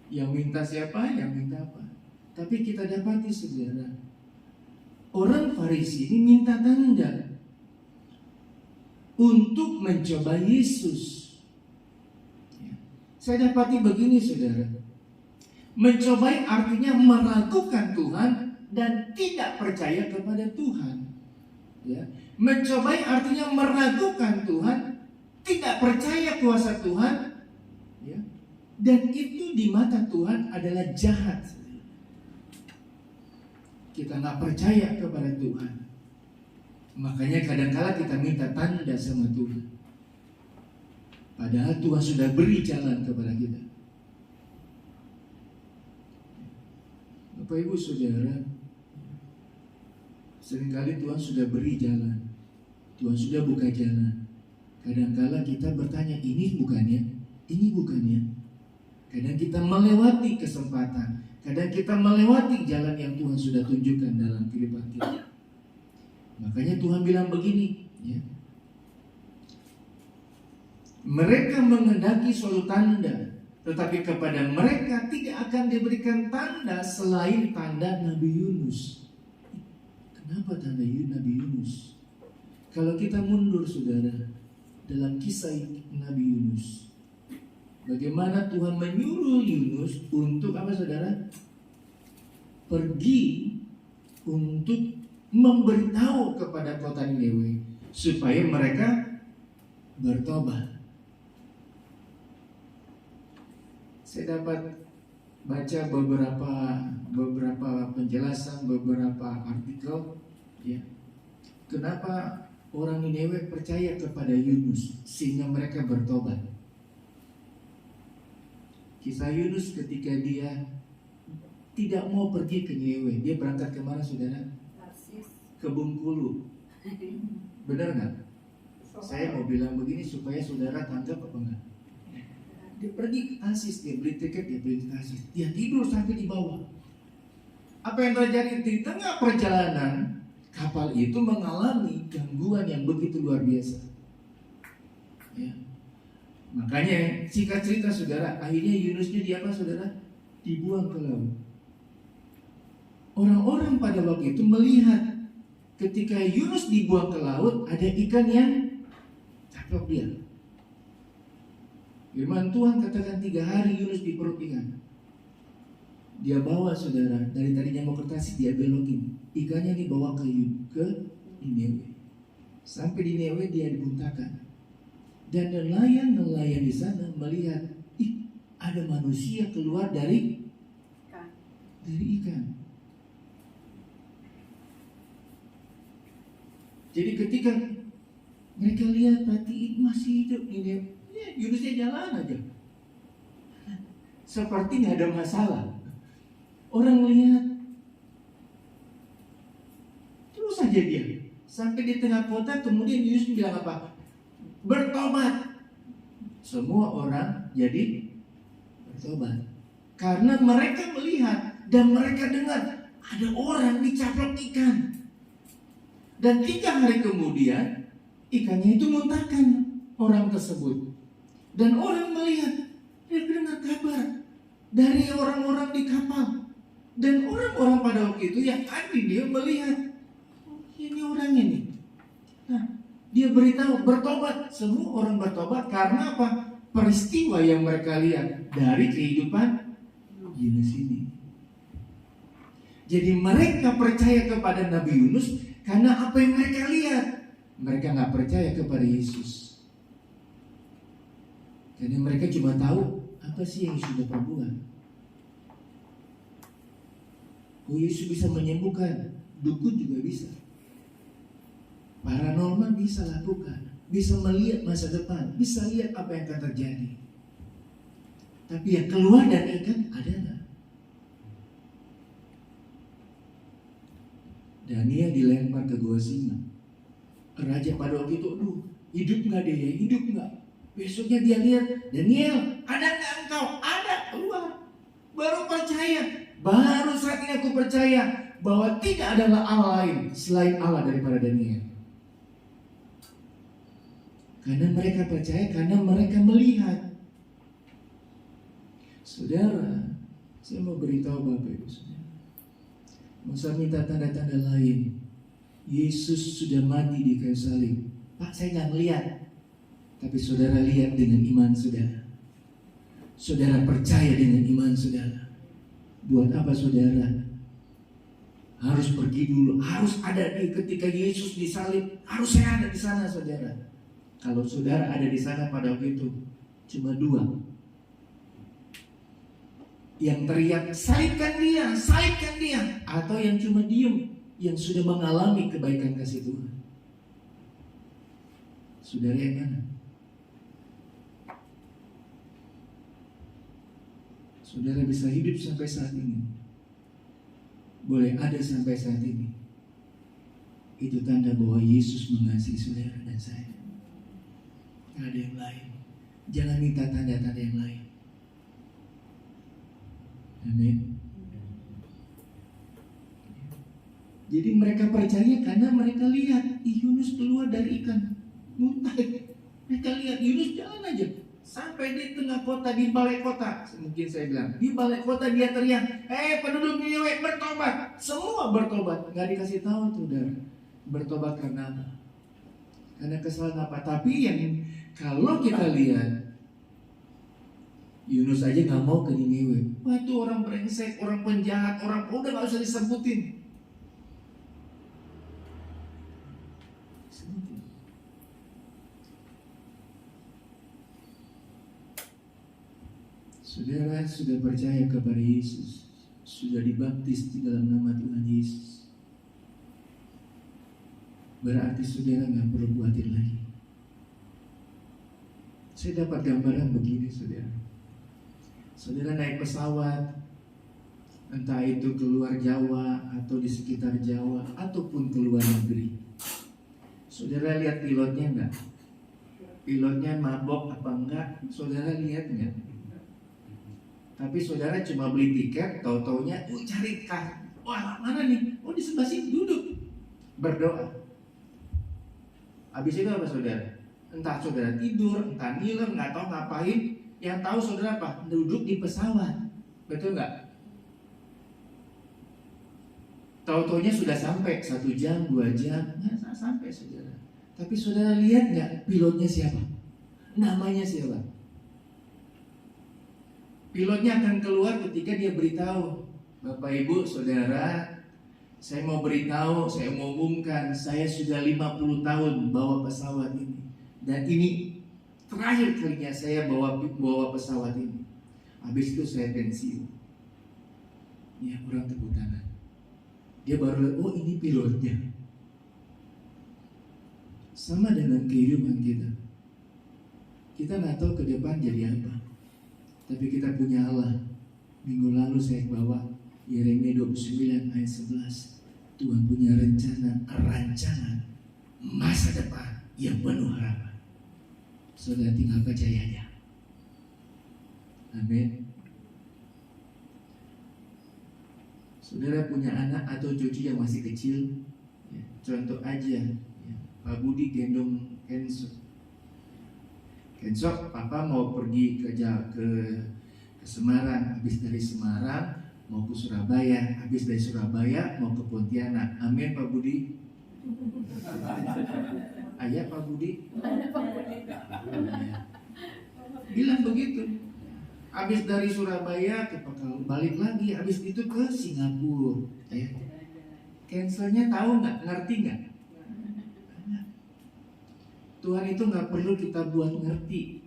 Speaker 6: Yang minta siapa, yang minta apa. Tapi kita dapati saudara, orang Farisi ini minta tanda untuk mencoba Yesus. Ya. Saya dapati begini saudara, mencobai artinya meragukan Tuhan dan tidak percaya kepada Tuhan. Ya. Mencobai artinya meragukan Tuhan, tidak percaya kuasa Tuhan, ya. Dan itu di mata Tuhan adalah jahat. Kita nggak percaya kepada Tuhan. Makanya kadang-kala kita minta tanda sama Tuhan, padahal Tuhan sudah beri jalan kepada kita. Bapak Ibu Saudara, seringkali Tuhan sudah beri jalan, Tuhan sudah buka jalan. Kadang-kala kita bertanya, ini bukannya, ini bukannya. Kadang kita melewati kesempatan, kadang kita melewati jalan yang Tuhan sudah tunjukkan dalam kehidupan kita. Makanya Tuhan bilang begini, ya. Mereka menghendaki suatu tanda, tetapi kepada mereka tidak akan diberikan tanda selain tanda Nabi Yunus. Kenapa tanda Nabi Yunus? Kalau kita mundur saudara, dalam kisah Nabi Yunus, bagaimana Tuhan menyuruh Yunus untuk apa saudara? Pergi untuk memberitahu kepada kota Niniwe supaya mereka bertobat. Saya dapat baca beberapa penjelasan, beberapa artikel, ya. Kenapa orang Niniwe percaya kepada Yunus sehingga mereka bertobat? Kisah Yunus ketika dia tidak mau pergi ke Niniwe, dia berangkat kemana saudara? Ke Bengkulu. Benar nggak? Saya mau bilang begini supaya saudara tangkap apa enggak? Dia pergi ke Tarsis, dia beli tiket, dia beli Tarsis. Dia tidur sampai di bawah. Apa yang terjadi di tengah perjalanan? Kapal itu mengalami gangguan yang begitu luar biasa. Ya. Makanya singkat cerita saudara, akhirnya Yunusnya di apa saudara? Dibuang ke laut. Orang-orang pada waktu itu melihat ketika Yunus dibuang ke laut, ada ikan yang caplok dia. Firman Tuhan katakan 3 hari Yunus di perut ikan. Dia bawa saudara, dari tadinya mau ke Tarsis dia belokin. Ikannya dibawa ke Niniwe. Sampai di Niniwe dia dibuntakan. Dan nelayan di sana melihat, ada manusia keluar dari ikan. Jadi ketika mereka lihat berarti masih hidup ini, ya, Yunusnya jalan aja, seperti nggak ada masalah. Orang lihat terus saja dia sampai di tengah kota. Kemudian Yunus bilang apa? Bertobat. Semua orang jadi bertobat karena mereka melihat dan mereka dengar ada orang dicaplok ikan. Dan 3 hari kemudian ikannya itu muntahkan orang tersebut. Dan orang melihat, dia dengar kabar dari orang-orang di kapal. Dan orang-orang pada waktu itu yang ada dia melihat, oh, ini orang ini. Nah, dia beritahu bertobat. Semua orang bertobat karena apa? Peristiwa yang mereka lihat dari kehidupan Yunus ini. Jadi mereka percaya kepada Nabi Yunus karena apa yang mereka lihat. Mereka nggak percaya kepada Yesus. Karena mereka cuma tahu apa sih yang sudah perbuat. Oh, Yesus bisa menyembuhkan, dukun juga bisa. Paranormal bisa lakukan, bisa melihat masa depan, bisa lihat apa yang akan terjadi. Tapi yang keluar dari ikan ada nggak? Daniel dilempar ke gua singa. Raja pada waktu itu, hidup nggak dia? Hidup nggak? Besoknya dia lihat, Daniel, ada nggak engkau? Ada, keluar. Baru percaya. Baru saat ini aku percaya bahwa tidak adalah Allah lain selain Allah daripada Daniel. Karena mereka percaya, karena mereka melihat. Saudara, saya mau beritahu Bapak Ibu Saudara. Mau saya minta tanda-tanda lain. Yesus sudah mati di kayu salib. Pak, saya nggak melihat. Tapi saudara lihat dengan iman saudara. Saudara percaya dengan iman saudara. Buat apa saudara harus pergi dulu, harus ada di ketika Yesus disalib, harus saya ada di sana saudara. Kalau saudara ada di sana pada waktu itu, cuma 2 yang teriak salibkan dia, atau yang cuma diem, yang sudah mengalami kebaikan kasih Tuhan. Saudara yang mana? Saudara bisa hidup sampai saat ini, boleh ada sampai saat ini, itu tanda bahwa Yesus mengasihi saudara dan saya. Tidak ada yang lain. Jangan minta tanda-tanda yang lain. Amin. Jadi mereka percaya karena mereka lihat Yunus keluar dari ikan muntah. Mereka lihat Yunus jalan aja sampai di tengah kota, di balai kota. Mungkin saya bilang di balai kota dia teriak, penduduk Niniwe bertobat. Semua bertobat. Nggak dikasih tahu tuh, saudara. Bertobat karena apa? Karena kesalahan apa? Tapi yang kalau kita lihat Yunus aja nggak mau ke Niniwe. Wah, itu orang brengsek, orang penjahat, orang udah nggak usah disebutin. Saudara sudah percaya kepada Yesus, sudah dibaptis di dalam nama Tuhan Yesus, berarti saudara nggak perlu khawatir lagi. Saya dapat gambaran begini, saudara. Saudara naik pesawat, entah itu keluar Jawa atau di sekitar Jawa ataupun keluar negeri. Saudara lihat pilotnya enggak? Pilotnya mabok apa enggak? Saudara lihat enggak? Tapi saudara cuma beli tiket, tahu-taunya cari kar. Wah, mana nih? Oh, di sebelah sini, duduk. Berdoa. Habis itu apa saudara? Entah saudara tidur, entah ngiler, nggak tahu ngapain. Yang tahu saudara apa? Duduk di pesawat. Betul nggak? Tahu-taunya sudah sampai 1 jam, 2 jam, nggak sampai saudara. Tapi saudara lihat nggak pilotnya siapa? Namanya siapa? Pilotnya akan keluar ketika dia beritahu, Bapak Ibu Saudara, saya mau beritahu, saya mau umumkan, saya sudah 50 tahun bawa pesawat ini. Dan ini terakhir kalinya saya bawa pesawat ini. Habis itu saya pensiun. Ya, orang tepuk tangan. Dia baru lihat, oh ini pilotnya. Sama dengan kehidupan kita. Kita nggak tahu ke depan jadi apa. Tapi kita punya Allah. Minggu lalu saya bawa Yeremia 29 ayat 11. Tuhan punya rancangan masa depan yang penuh harapan. Saudara tinggal percaya aja. Amin. Saudara punya anak atau cucu yang masih kecil, ya, contoh aja, ya, Pak Budi gendong Kenzo. Kenzo, papa mau pergi ke Semarang, habis dari Semarang mau ke Surabaya, habis dari Surabaya mau ke Pontianak. Amin Pak Budi. Ayah Pak Budi. Bilang begitu. Habis dari Surabaya ke balik lagi, habis itu ke Singapura. Ya. Cancelnya tahu nggak? Ngerti nggak? Tuhan itu nggak perlu kita buat ngerti.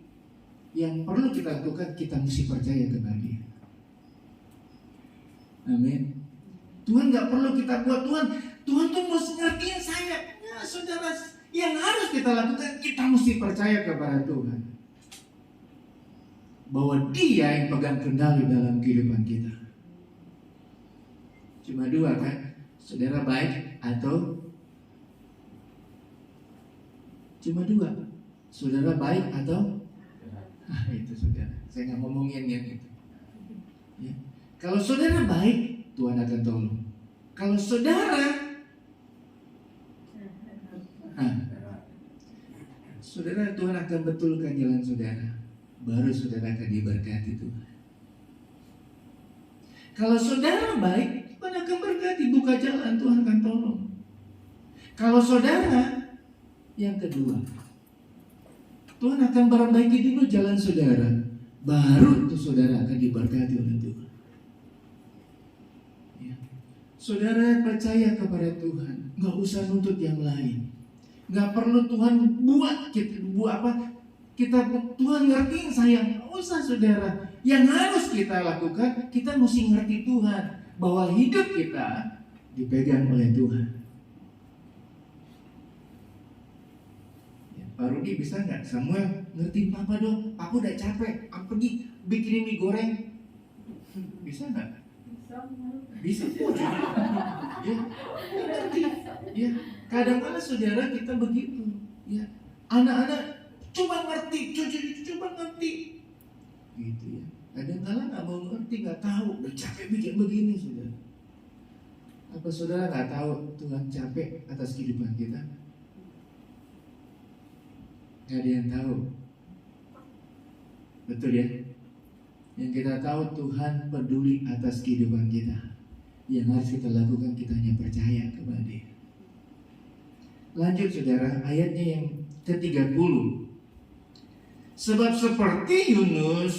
Speaker 6: Yang perlu kita lakukan, kita mesti percaya kepada Dia. Amin. Tuhan nggak perlu kita buat Tuhan tuh mesti ngertiin saya. Nah, saudara, yang harus kita lakukan, kita mesti percaya kepada Tuhan bahwa Dia yang pegang kendali dalam kehidupan kita. Cuma 2 kan, saudara baik atau cuma 2, saudara baik atau itu saudara. Saya nggak ngomongin yang itu. Ya. Kalau saudara baik, Tuhan akan tolong. Kalau saudara, saudara Tuhan akan betulkan jalan saudara. Baru saudara akan diberkati Tuhan. Kalau saudara baik, Tuhan akan berkati, buka jalan, Tuhan akan tolong. Kalau saudara yang kedua, Tuhan akan perbaiki dulu jalan saudara, baru itu saudara akan diberkati oleh Tuhan. Ya. Saudara percaya kepada Tuhan, nggak usah nuntut yang lain, nggak perlu Tuhan Tuhan ngertiin saya, nggak usah saudara. Yang harus kita lakukan, kita mesti ngerti Tuhan bahwa hidup kita dipegang oleh Tuhan. Pak Rudi bisa nggak? Samuel ngertiin papa dong. Aku udah capek. Aku pergi bikinin mie goreng. Bisa nggak? Bisa. Ya. Ya. Kadang-kadang saudara kita begitu. Ya. Anak-anak cuma ngerti, cucu-cucu cuma ngerti. Gitu ya. Kadang-kadang nggak mau ngerti, nggak tahu. Udah capek bikin begini saudara. Apa saudara nggak tahu Tuhan capek atas kehidupan kita? Nggak ada yang tahu. Betul ya? Yang kita tahu Tuhan peduli atas kehidupan kita. Yang harus kita lakukan, kita hanya percaya kepada Dia. Lanjut saudara, ayatnya yang ke-30. Sebab seperti Yunus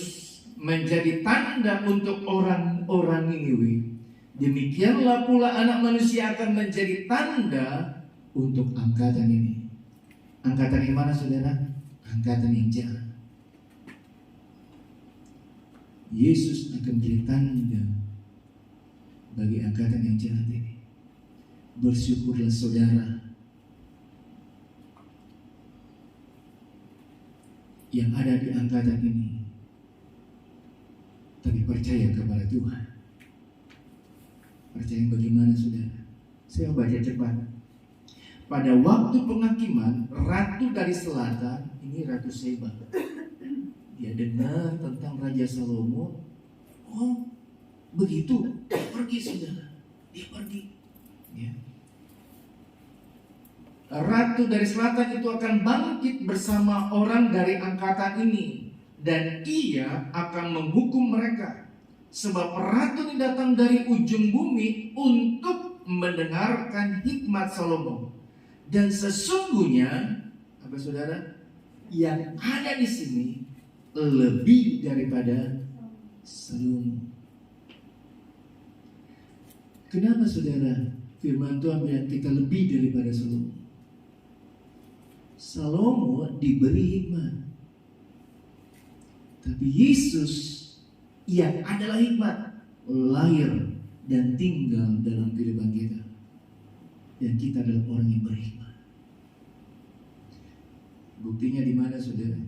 Speaker 6: menjadi tanda untuk orang-orang Niniwe, demikianlah pula Anak Manusia akan menjadi tanda untuk angkatan ini. Angkatan yang mana saudara? Angkatan yang jahat. Yesus akan menjadi tanda bagi angkatan yang jahat ini. Bersyukurlah saudara yang ada di angkatan ini, tapi percaya kepada Tuhan. Percaya bagaimana saudara? Saya baca cepat. Pada waktu penghakiman, ratu dari selatan, ini Ratu Seba, dia dengar tentang Raja Salomo. Oh, begitu, dia pergi saudara, dia pergi. Ya. Ratu dari selatan itu akan bangkit bersama orang dari angkatan ini, dan ia akan menghukum mereka. Sebab ratu ini datang dari ujung bumi untuk mendengarkan hikmat Salomo. Dan sesungguhnya, apa saudara, yang ada di sini lebih daripada Salomo. Kenapa saudara? Firman Tuhan bilang kita lebih daripada Salomo. Salomo diberi hikmat, tapi Yesus yang adalah hikmat lahir dan tinggal dalam kehidupan kita, dan kita adalah orang yang berhikmat. Buktinya di mana saudara?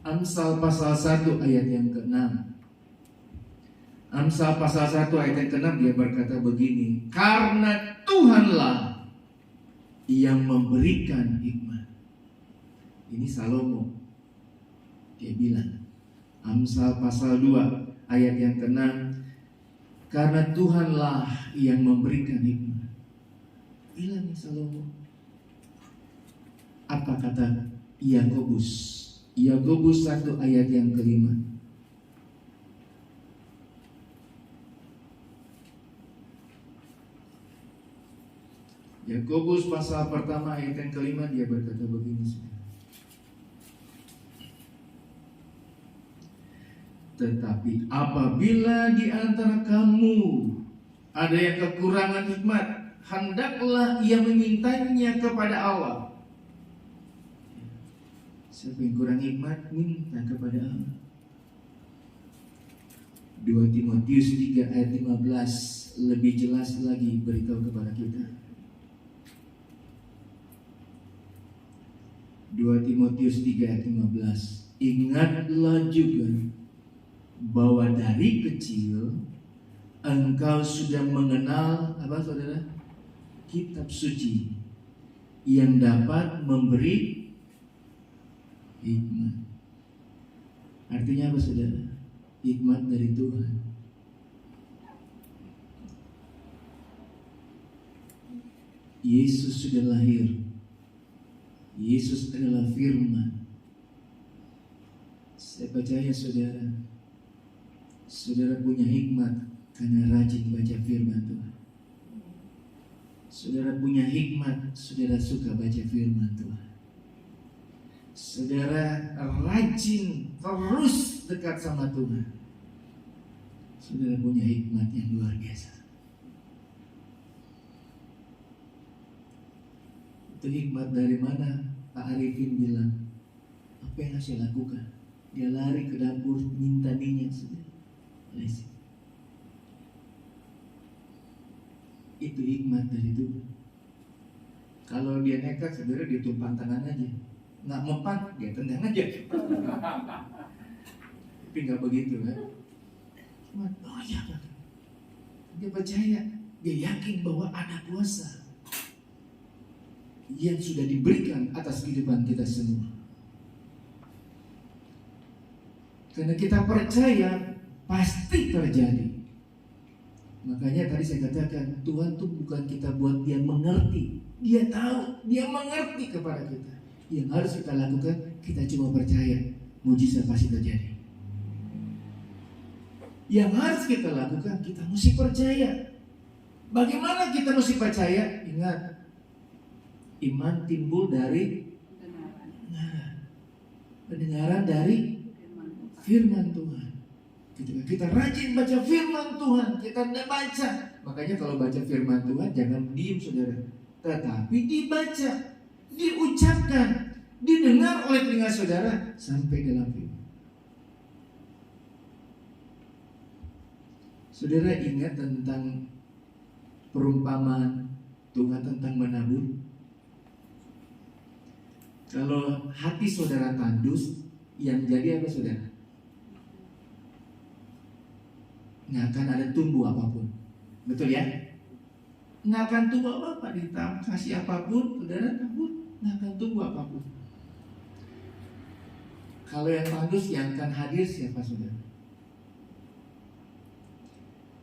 Speaker 6: Amsal pasal 1 ayat yang ke-6. Amsal pasal 1 ayat yang ke-6 dia berkata begini, karena Tuhanlah yang memberikan hikmat. Ini Salomo. Dia bilang, Amsal pasal 2 ayat yang ke-6, karena Tuhanlah yang memberikan hikmat. Bilang Salomo. Apa kata Yakobus? Yakobus 1 ayat yang ke-5. Yakobus pasal pertama ayat yang ke-5 dia berkata begini. Tetapi apabila di antara kamu ada yang kekurangan hikmat, hendaklah ia memintanya kepada Allah. Siapa yang kurang hikmat, minta kepada Allah. 2 Timotius 3 ayat 15 lebih jelas lagi beritahu kepada kita. 2 Timotius 3 ayat 15. Ingatlah juga bahwa dari kecil engkau sudah mengenal apa saudara? Kitab suci yang dapat memberi hikmat. Artinya apa saudara? Hikmat dari Tuhan. Yesus sudah lahir. Yesus adalah firman. Saya percaya saudara, saudara punya hikmat karena rajin baca firman Tuhan. Saudara punya hikmat, saudara suka baca firman Tuhan. Saudara rajin terus dekat sama Tuhan. Saudara punya hikmat yang luar biasa. Itu hikmat dari mana? Pak Arifin bilang, apa yang harus saya lakukan? Dia lari ke dapur minta minyak saudara. Itu hikmat dari Tuhan. Kalau dia nekat saudara, dia tumpang tangan aja. Nggak mempan, dia tendang aja. Tapi nggak begitu kan? Oh iya, dia percaya, dia yakin bahwa ada kuasa yang sudah diberikan atas kehidupan kita semua. Karena kita percaya pasti terjadi. Makanya tadi saya katakan, Tuhan tuh bukan kita buat dia mengerti. Dia tahu, dia mengerti kepada kita. Yang harus kita lakukan, kita cuma percaya, mujizat pasti terjadi. Yang harus kita lakukan, kita mesti percaya. Bagaimana kita mesti percaya? Ingat, iman timbul dari pendengaran dari firman Tuhan. Ketika kita rajin baca firman Tuhan, kita baca. Makanya kalau baca firman Tuhan jangan diam saudara, tetapi dibaca, diucapkan, didengar oleh telinga saudara sampai dalam firman. Saudara ingat tentang perumpamaan Tuhan tentang menabur? Kalau hati saudara tandus, yang jadi apa saudara? Nggak akan ada tumbuh apapun. Betul ya? Nggak akan tumbuh apa-apa. Kasih apapun, saudara tabur, nggak akan tumbuh apapun. Kalau yang tandus, yang akan hadir siapa saudara?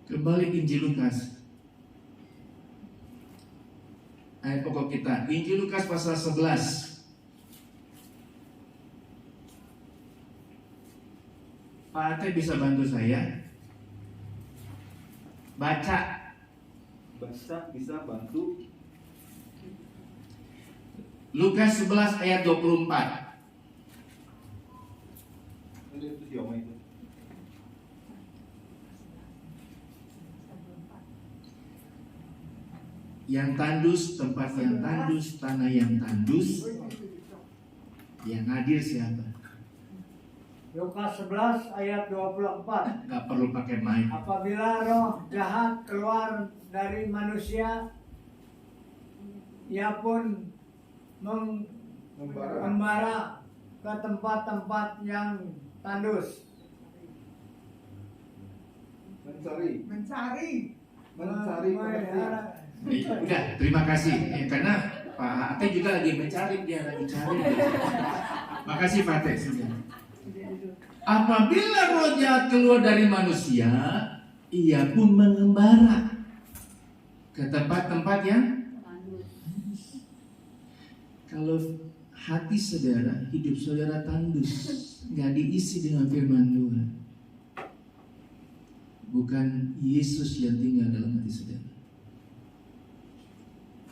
Speaker 6: Kembali Injil Lukas. Ayat pokok kita, Injil Lukas pasal 11. Pak Ate bisa bantu saya? Baca
Speaker 3: bisa bantu.
Speaker 6: Lukas 11 ayat 24.
Speaker 3: Itu si Oma itu.
Speaker 6: Yang tandus, tempat yang tandus, tanah yang tandus. Yang hadir siapa?
Speaker 7: Lukas 11 ayat 24.
Speaker 6: Gak perlu pakai mic.
Speaker 7: Apabila roh jahat keluar dari manusia, ia pun membara ke tempat-tempat yang tandus.
Speaker 3: Mencari.
Speaker 6: Udah, terima kasih. Karena Pak Ate juga lagi mencari, dia lagi cari. Makasih Pak Ate. Apabila roh jahat keluar dari manusia, ia pun mengembara ke tempat-tempat yang tandus. Kalau hati saudara, hidup saudara tandus, nggak diisi dengan firman Tuhan, bukan Yesus yang tinggal dalam hati saudara.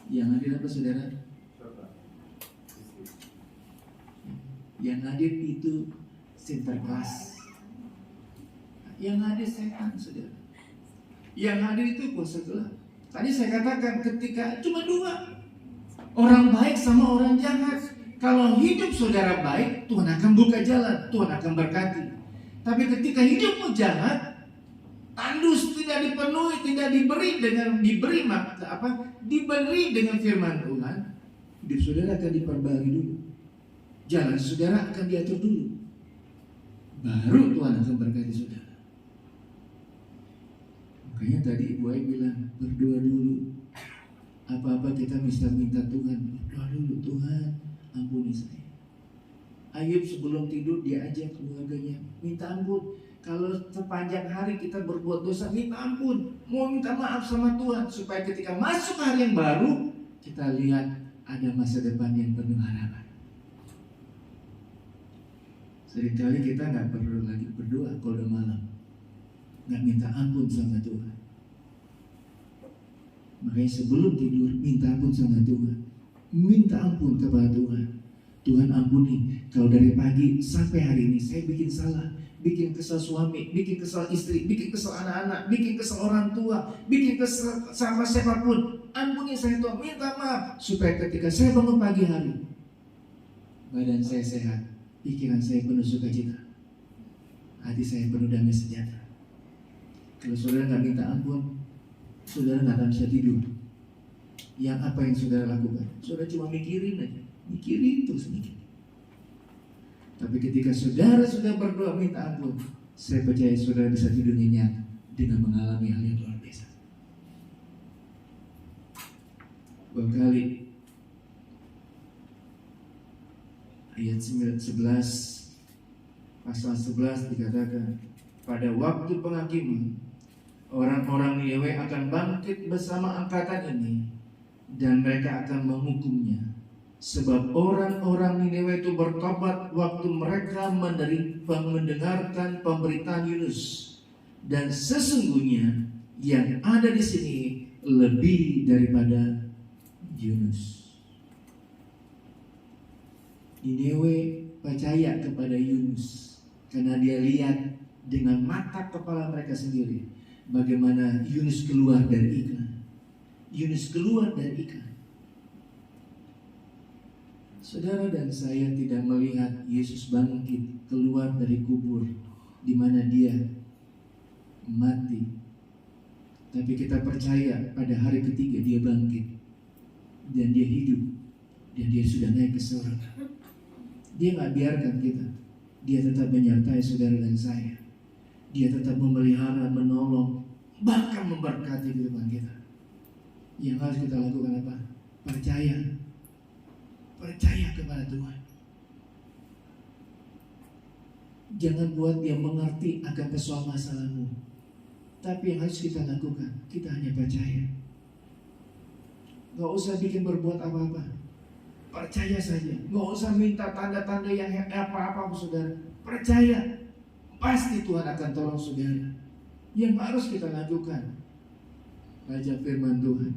Speaker 6: Yang hadir apa saudara? Yang hadir itu sinterklas. Yang hadir setan saudara. Yang hadir itu kuasa gelap. Tadi saya katakan ketika cuma dua, orang baik sama orang jahat. Kalau hidup saudara baik, Tuhan akan buka jalan, Tuhan akan berkati. Tapi ketika hidupmu jahat, tandus, tidak dipenuhi, tidak diberi dengan firman Tuhan, hidup saudara akan diperbarui dulu. Jalan saudara akan diatur dulu. Baru Tuhan akan berkati saudara. Makanya tadi Ibu Ai bilang, berdoa dulu. Apa-apa kita bisa minta Tuhan, berdoa dulu, Tuhan ampuni saya. Ayub sebelum tidur dia ajak keluarganya minta ampun. Kalau sepanjang hari kita berbuat dosa, minta ampun, mau minta maaf sama Tuhan, supaya ketika masuk hari yang baru, kita lihat ada masa depan yang penuh harapan. Seringkali kita nggak perlu lagi berdoa kalau udah malam, nggak minta ampun sama Tuhan. Makanya sebelum tidur minta ampun sama Tuhan, minta ampun kepada Tuhan. Tuhan ampuni, kalau dari pagi sampai hari ini saya bikin salah, bikin kesal suami, bikin kesal istri, bikin kesal anak-anak, bikin kesal orang tua, bikin kesal sama siapapun. Ampuni saya Tuhan, minta maaf, supaya ketika saya bangun pagi hari, badan saya sehat, pikiran saya penuh sukacita, hati saya penuh damai sejahtera. Kalau saudara nggak minta ampun, saudara nggak akan bisa tidur. Yang apa yang saudara lakukan? Saudara cuma mikirin aja, mikirin terus mikirin. Tapi ketika saudara sudah berdoa minta ampun, saya percaya saudara bisa tidur nyenyak dengan mengalami hal yang luar biasa. Berkali ayat 11 pasal 11 dikatakan, pada waktu penghakiman Orang-orang Niniwe akan bangkit bersama angkatan ini, dan mereka akan menghukumnya. Sebab orang-orang Niniwe itu bertobat waktu mereka mendengarkan pemberitaan Yunus. Dan sesungguhnya yang ada di sini lebih daripada Yunus. Niniwe percaya kepada Yunus karena dia lihat dengan mata kepala mereka sendiri bagaimana Yunus keluar dari ikan. Yunus keluar dari ikan. Saudara dan saya tidak melihat Yesus bangkit keluar dari kubur di mana dia mati. Tapi kita percaya pada hari ketiga dia bangkit dan dia hidup dan dia sudah naik ke surga. Dia nggak biarkan kita. Dia tetap menyertai saudara dan saya. Dia tetap memelihara, menolong, bahkan memberkati kehidupan kita. Yang harus kita lakukan apa? Percaya. Percaya kepada Tuhan. Jangan buat dia mengerti akan persoalan masalahmu. Tapi yang harus kita lakukan, kita hanya percaya. Gak usah bikin berbuat apa-apa. Percaya saja. Gak usah minta tanda-tanda yang apa-apa saudara. Percaya. Pasti Tuhan akan tolong saudara. Yang harus kita lakukan, baca firman Tuhan.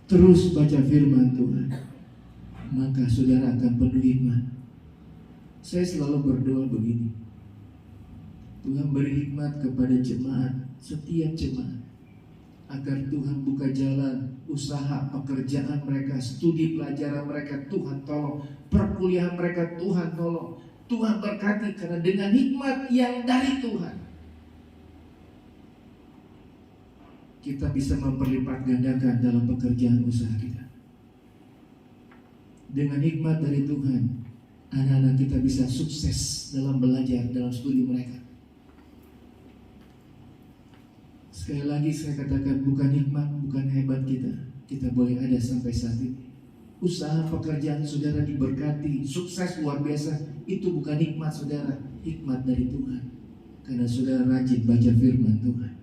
Speaker 6: Terus baca firman Tuhan, maka saudara akan penuh hikmat. Saya selalu berdoa begini, Tuhan beri hikmat kepada jemaat, setiap jemaat, agar Tuhan buka jalan, usaha, pekerjaan mereka, studi pelajaran mereka, Tuhan tolong. Perkuliahan mereka, Tuhan tolong. Tuhan berkati karena dengan hikmat yang dari Tuhan, kita bisa memperlipat gandakan dalam pekerjaan usaha kita. Dengan hikmat dari Tuhan, anak-anak kita bisa sukses dalam belajar, dalam studi mereka. Sekali lagi saya katakan, bukan hikmat, bukan hebat kita boleh ada sampai saat ini. Usaha pekerjaan saudara diberkati, sukses luar biasa. Itu bukan hikmat saudara, hikmat dari Tuhan. Karena saudara rajin baca firman Tuhan.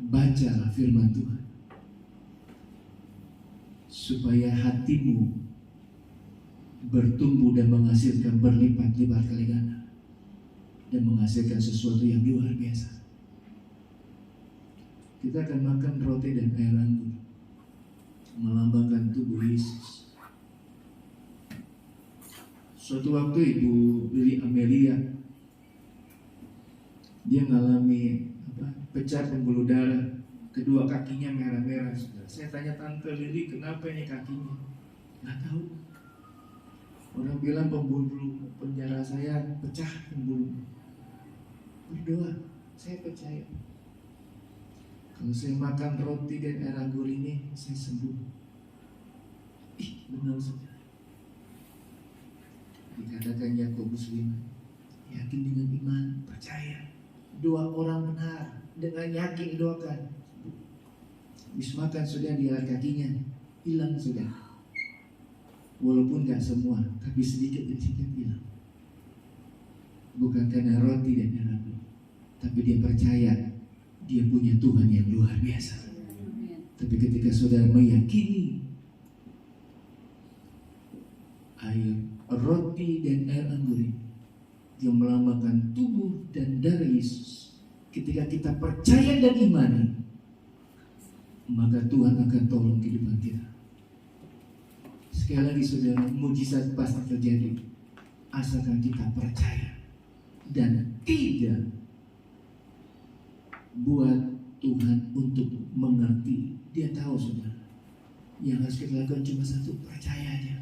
Speaker 6: Bacalah firman Tuhan, supaya hatimu bertumbuh dan menghasilkan berlipat-lipat kali ganda, dan menghasilkan sesuatu yang luar biasa. Kita akan makan roti dan air anggur, melambangkan tubuh Yesus. Suatu waktu Ibu Lili Amelia, dia mengalami pecah pembuluh darah, kedua kakinya merah-merah. Saya tanya Tante Lili, kenapa ini kakinya? Nggak tahu. Orang bilang pembuluh penjara saya pecah pembuluh. Berdoa, saya percaya. Kalau saya makan roti dan air anggur ini, saya sembuh. Benar saja. Dikatakan Yakobus 5, yakin dengan iman, percaya. Doa orang benar dengan yakin doakan. Habis makan sudah di alat kakinya hilang sudah. Walaupun gak semua, tapi sedikit demi sedikit hilang. Bukan karena roti dan air anggur, tapi dia percaya dia punya Tuhan yang luar biasa. Tapi ketika saudara meyakini air, roti dan air anggur yang melambangkan tubuh dan darah Yesus, ketika kita percaya dan imani, maka Tuhan akan tolong kehidupan kita. Sekali lagi saudara, mujizat pasti terjadi asalkan kita percaya dan tidak buat Tuhan untuk mengerti. Dia tahu saudara, yang harus kita lakukan cuma satu, percaya aja,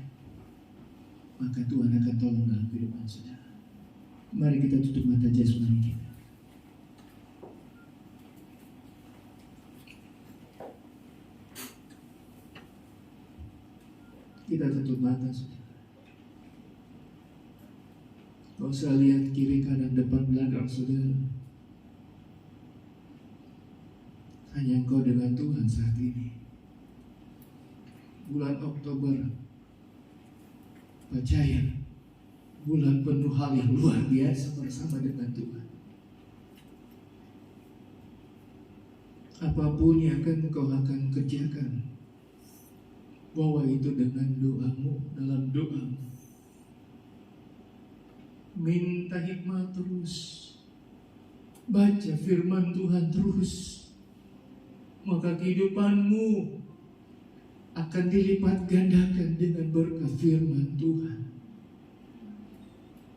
Speaker 6: maka Tuhan akan tolong dalam kehidupan saudara. Mari kita tutup mata jasmani kita. Kita tutup mata saudara. Kau usah lihat kiri kanan depan belakang saudara. Hanya engkau dengan Tuhan saat ini. Bulan Oktober, percaya, bulan penuh hal yang luar biasa bersama dengan Tuhan. apapun yang kau akan kerjakan, bawa itu dengan doamu, dalam doamu. Minta hikmat terus, baca firman Tuhan terus, maka kehidupanmu akan dilipat gandakan dengan berkat firman Tuhan.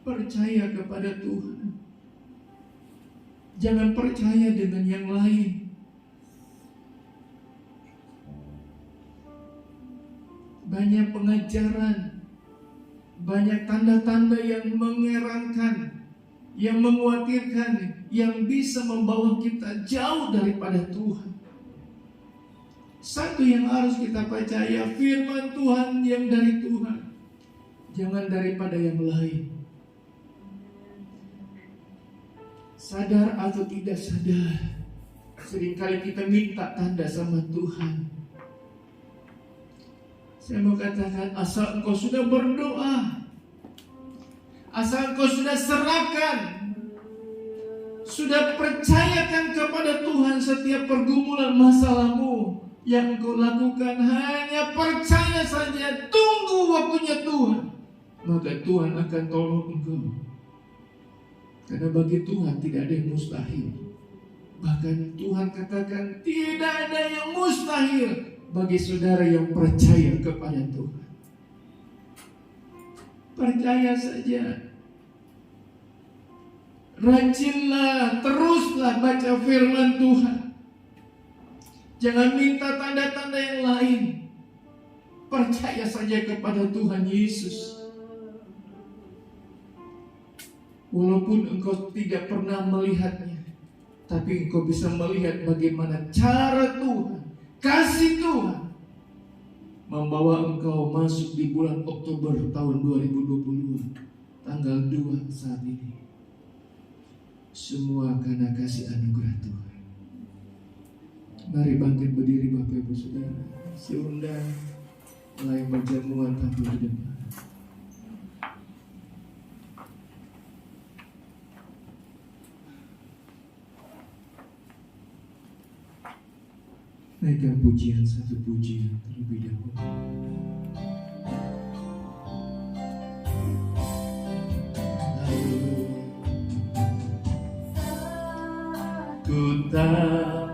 Speaker 6: Percaya kepada Tuhan, jangan percaya dengan yang lain. Banyak pengajaran, banyak tanda-tanda yang mengerankan, yang mengkhawatirkan, yang bisa membawa kita jauh daripada Tuhan. Satu yang harus kita percaya, firman Tuhan yang dari Tuhan, jangan daripada yang lain. Sadar atau tidak sadar, seringkali kita minta tanda sama Tuhan. Saya mau katakan, asal engkau sudah berdoa, asal engkau sudah serahkan, sudah percayakan kepada Tuhan setiap pergumulan masalahmu, yang engkau lakukan hanya percaya saja, tunggu waktunya Tuhan, maka Tuhan akan tolong engkau. Karena bagi Tuhan tidak ada yang mustahil. Bahkan Tuhan katakan tidak ada yang mustahil bagi saudara yang percaya kepada Tuhan. Percaya saja. Rajinlah, teruslah baca firman Tuhan. Jangan minta tanda-tanda yang lain. Percaya saja kepada Tuhan Yesus. Walaupun engkau tidak pernah melihatnya, tapi engkau bisa melihat bagaimana cara Tuhan, kasih Tuhan membawa engkau masuk di bulan Oktober tahun 2022, tanggal 2 saat ini. Semua karena kasih anugerah Tuhan. Mari bangkit berdiri Bapak Ibu Saudara. Saya undang mulai berjamuan tampil di depan. Naikkan pujian, satu pujian terlebih dahulu. Ku tak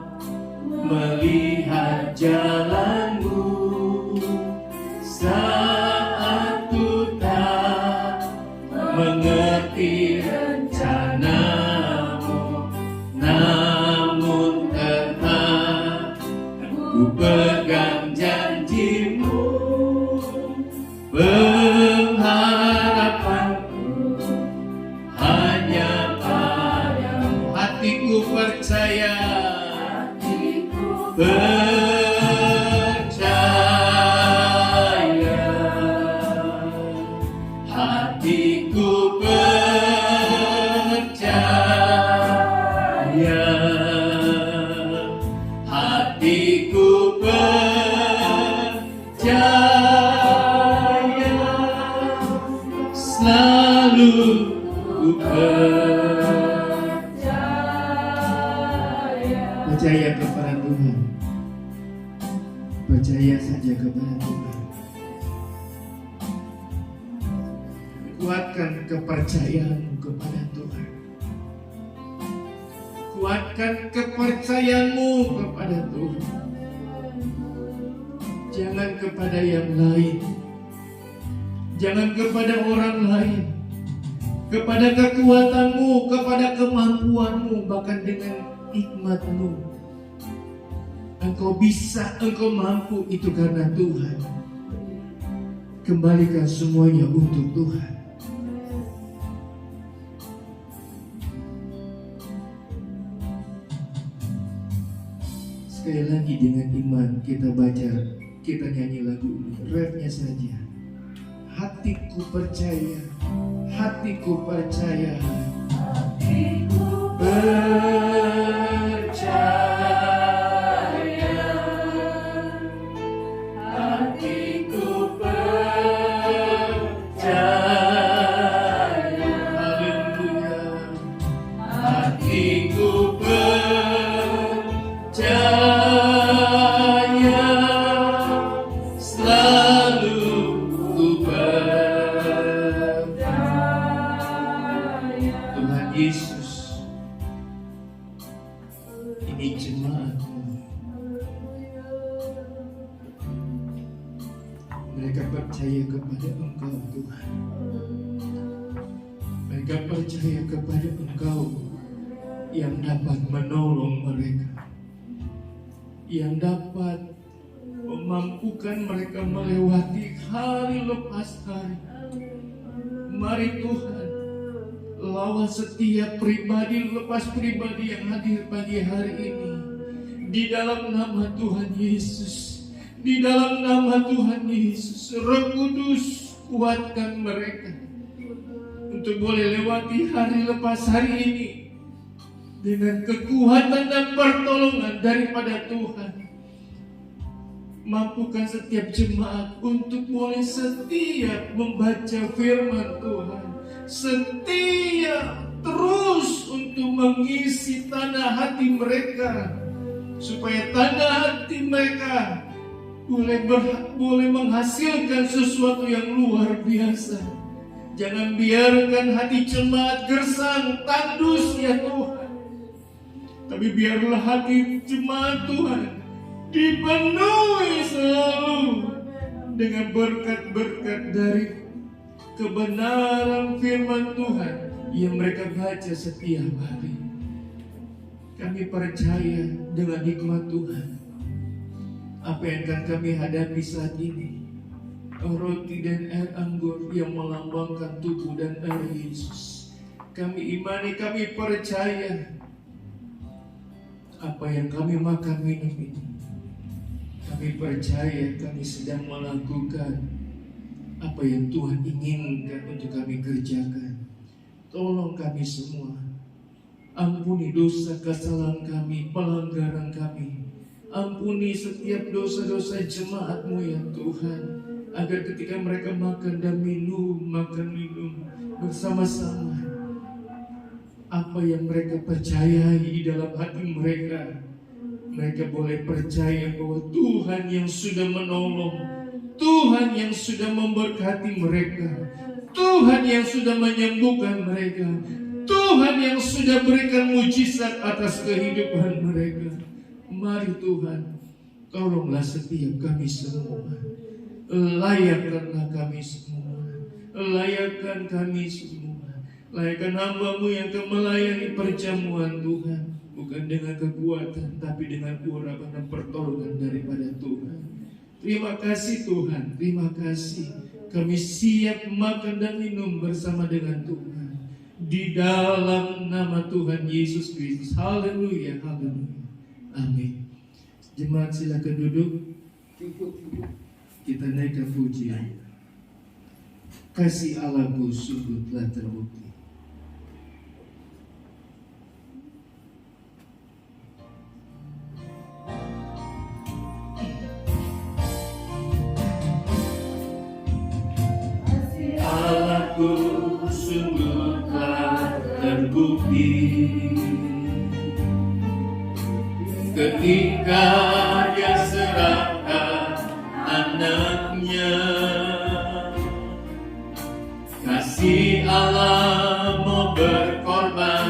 Speaker 6: melihat jalanmu saat ku tak mengerti rencanamu, namun tetap ku pegang janjimu, pengharapanku hanya padamu. Hatiku percaya, percaya, hatiku percaya, hatiku percaya, selalu ku percaya kepada Tuhan. Percaya saja kepada Tuhan. Kuatkan kepercayaanmu kepada Tuhan. Kuatkan kepercayaanmu kepada Tuhan. Jangan kepada yang lain. Jangan kepada orang lain. Kepada kekuatanmu, kepada kemampuanmu, bahkan dengan hikmatmu. Engkau bisa, engkau mampu, itu karena Tuhan. Kembalikan semuanya untuk Tuhan. Sekali lagi dengan iman kita baca, kita nyanyi lagu ini, refnya saja. Hatiku percaya, hatiku percaya, hatiku percaya. Hatiku percaya. percaya kepada Engkau Tuhan. Mereka percaya kepada Engkau yang dapat menolong mereka, yang dapat memampukan mereka melewati hari lepas hari. Mari Tuhan, lawan setiap pribadi lepas pribadi yang hadir pagi hari ini. Di dalam nama Tuhan Yesus, di dalam nama Tuhan Yesus, Roh Kudus kuatkan mereka untuk boleh lewati hari lepas hari ini dengan kekuatan dan pertolongan daripada Tuhan. Mampukan setiap jemaat untuk boleh setia membaca firman Tuhan, setia terus untuk mengisi tanah hati mereka, supaya tanah hati mereka boleh menghasilkan sesuatu yang luar biasa. Jangan biarkan hati jemaat gersang, tandus ya Tuhan, tapi biarlah hati jemaat Tuhan dipenuhi selalu dengan berkat-berkat dari kebenaran firman Tuhan yang mereka baca setiap hari. Kami percaya dengan hikmat Tuhan, apa yang akan kami hadapi saat ini, roti dan air anggur yang melambangkan tubuh dan darah Yesus. Kami imani, kami percaya apa yang kami makan minum ini, kami percaya kami sedang melakukan apa yang Tuhan inginkan untuk kami kerjakan. Tolong kami semua, ampuni dosa kesalahan kami, pelanggaran kami. Ampuni setiap dosa-dosa jemaat-Mu ya Tuhan, agar ketika mereka makan minum bersama-sama, apa yang mereka percayai di dalam hati mereka, mereka boleh percaya bahwa Tuhan yang sudah menolong, Tuhan yang sudah memberkati mereka, Tuhan yang sudah menyembuhkan mereka, Tuhan yang sudah berikan mujizat atas kehidupan mereka. Mari Tuhan, tolonglah setiap kami semua, layakkanlah kami semua, layakkan kami semua, layakkan hamba-Mu yang akan melayani perjamuan Tuhan, bukan dengan kekuatan, tapi dengan urapan dan pertolongan daripada Tuhan. Terima kasih Tuhan, terima kasih. Kami siap makan dan minum bersama dengan Tuhan, di dalam nama Tuhan Yesus Kristus. Haleluya, haleluya. Amin. Jemaat silakan duduk. Kita naikkan pujian. Kasih Allahku sungguh telah terbukti. Allahku sungguh telah terbukti ketika Dia serahkan anaknya. Kasih Allah mau berkorban,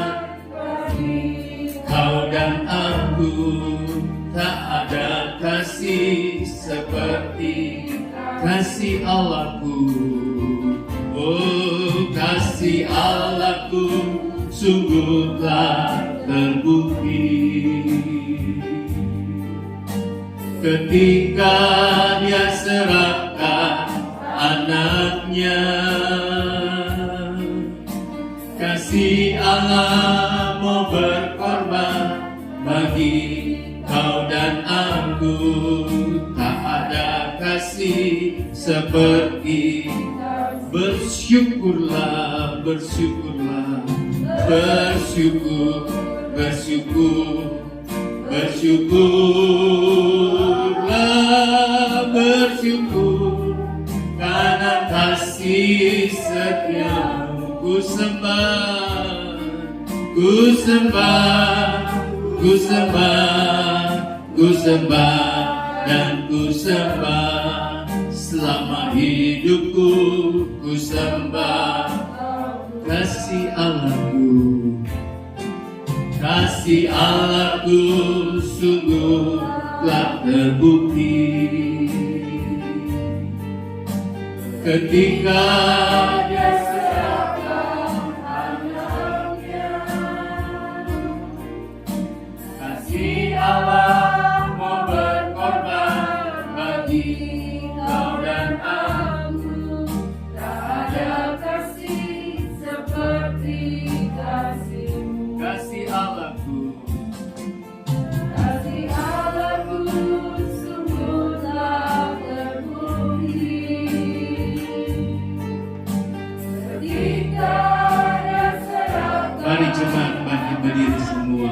Speaker 6: kau dan aku, tak ada kasih seperti kasih Allahku. Oh, kasih Allahku sungguh telah terbukti ketika Dia serahkan anaknya. Kasih Allah mau berkorban bagi kau dan aku, tak ada kasih seperti. Bersyukurlah, bersyukurlah, bersyukur, bersyukur, bersyukurlah, bersyukur, karena kasih setiamu ku sembah, ku sembah, ku sembah, ku sembah, dan ku sembah. Selama hidupku ku sembah kasih Allahku, kasih Allahku sungguh telah terbukti ketika
Speaker 8: Dia serahkan anaknya.
Speaker 6: kasih Allah mau berkorban bagi kau dan aku.
Speaker 8: Tak ada kasih seperti kasih-Mu.
Speaker 6: Kasih Allahku,
Speaker 8: Kasih Allahku sungguh tak terbukti. Ketika Dia serahkan
Speaker 6: mari jemaat bangkit berdiri semua.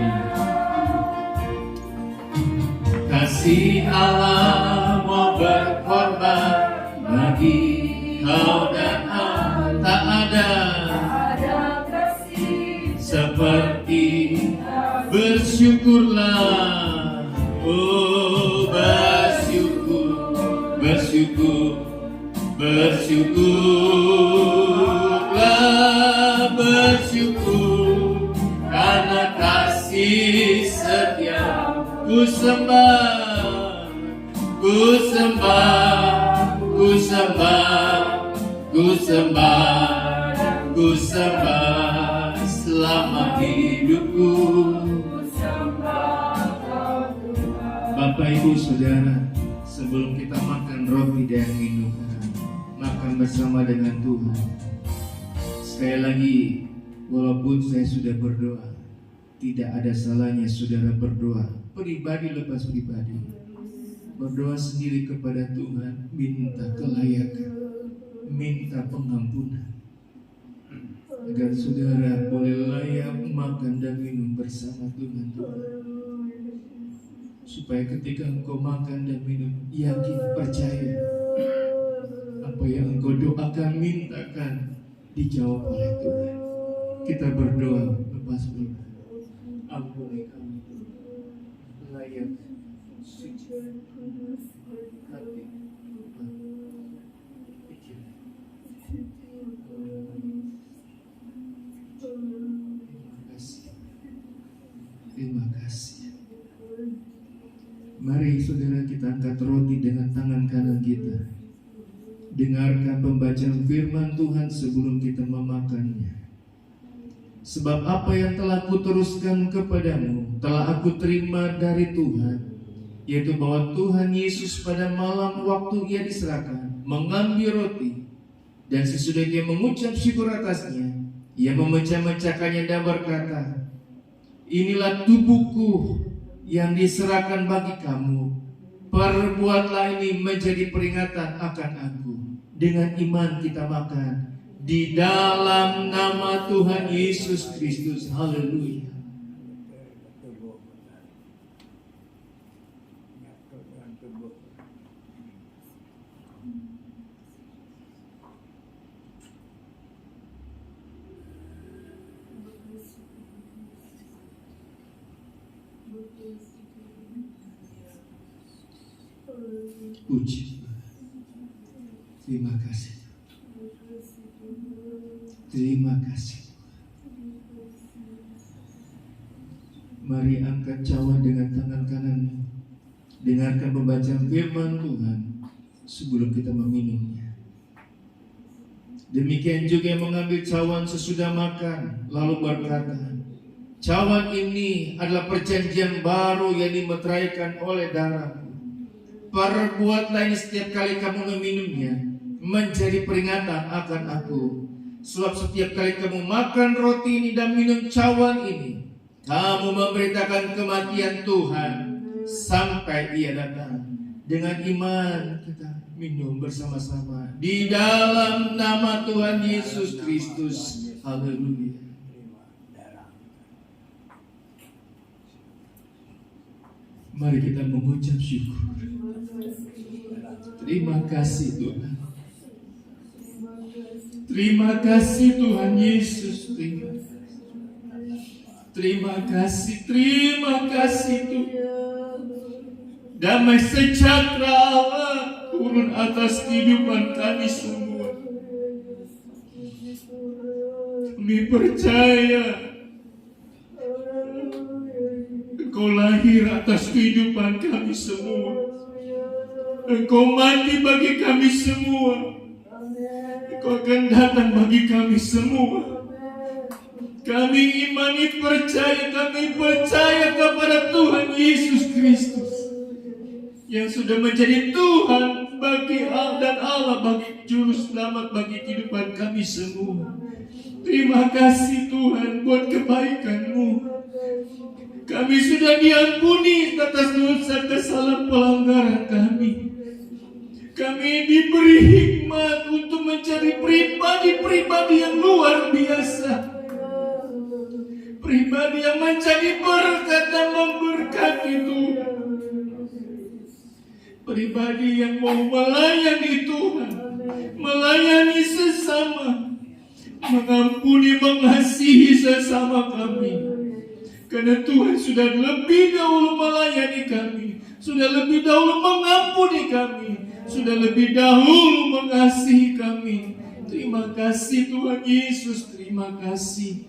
Speaker 6: Kasih Allah mau berkorban bagi kau dan aku. Tak ada
Speaker 8: ada kasih
Speaker 6: seperti bersyukurlah, oh bersyukur, bersyukur, bersyukurlah, bersyukur karena kasih setia. Ku sembah, ku sembah, ku sembah, ku sembah, ku sembah selama hidupku. Bapak Ibu Saudara, sebelum kita makan roti dan minum, makan bersama dengan Tuhan. Sekali lagi, walaupun saya sudah berdoa, tidak ada salahnya saudara berdoa pribadi lepas pribadi. Berdoa sendiri kepada Tuhan, minta kelayakan, minta pengampunan, agar saudara boleh layak makan dan minum bersama Tuhan. Supaya ketika engkau makan dan minum, yakin, percaya, apa yang engkau doakan, mintakan, dijawab oleh Tuhan. Kita berdoa lepas pribadi. Ampuni kami, layak, suci, hati, pikiran. Terima kasih. Terima kasih. Mari saudara kita angkat roti dengan tangan kanan kita. Dengarkan pembacaan firman Tuhan sebelum kita memakannya. Sebab apa yang telah kuteruskan kepadamu telah aku terima dari Tuhan, yaitu bahwa Tuhan Yesus pada malam waktu Ia diserahkan mengambil roti, dan sesudah Dia mengucap syukur atasnya, Ia memecah-mecahkannya dan berkata, inilah tubuhku yang diserahkan bagi kamu. Perbuatlah ini menjadi peringatan akan aku. Dengan iman kita makan di dalam nama Tuhan Yesus Kristus. Haleluya. Puji. Terima kasih. Terima kasih. Mari angkat cawan dengan tangan kananmu. Dengarkan pembacaan firman Tuhan sebelum kita meminumnya. Demikian juga yang mengambil cawan sesudah makan, lalu berkata, cawan ini adalah perjanjian baru yang dimeteraikan oleh darahku. Perbuatlah ini setiap kali kamu meminumnya, menjadi peringatan akan aku. Sebab setiap kali kamu makan roti ini dan minum cawan ini, kamu memberitakan kematian Tuhan sampai Ia datang. Dengan iman kita minum bersama-sama di dalam nama Tuhan Yesus Kristus. Haleluya. Mari kita mengucap syukur. Terima kasih Tuhan. Terima kasih Tuhan Yesus. Terima kasih Tuhan. Damai sejahtera Allah turun atas kehidupan kami semua. Kami percaya Engkau lahir atas kehidupan kami semua. Engkau mati bagi kami semua. Engkau akan datang bagi kami semua. Kami imani, kami percaya kepada Tuhan Yesus Kristus yang sudah menjadi Tuhan bagi dan Allah bagi juru selamat bagi kehidupan kami semua. Terima kasih Tuhan buat kebaikan-Mu. Kami sudah diampuni atas dosa kesalahan pelanggaran kami. Kami diberi hikmat untuk mencari pribadi-pribadi yang luar biasa. Pribadi yang menjadi berkat dan memberkati Tuhan. Pribadi yang mau melayani Tuhan, melayani sesama, mengampuni, mengasihi sesama kami. Karena Tuhan sudah lebih dahulu melayani kami, sudah lebih dahulu mengampuni kami, sudah lebih dahulu mengasihi kami. Terima kasih Tuhan Yesus, terima kasih.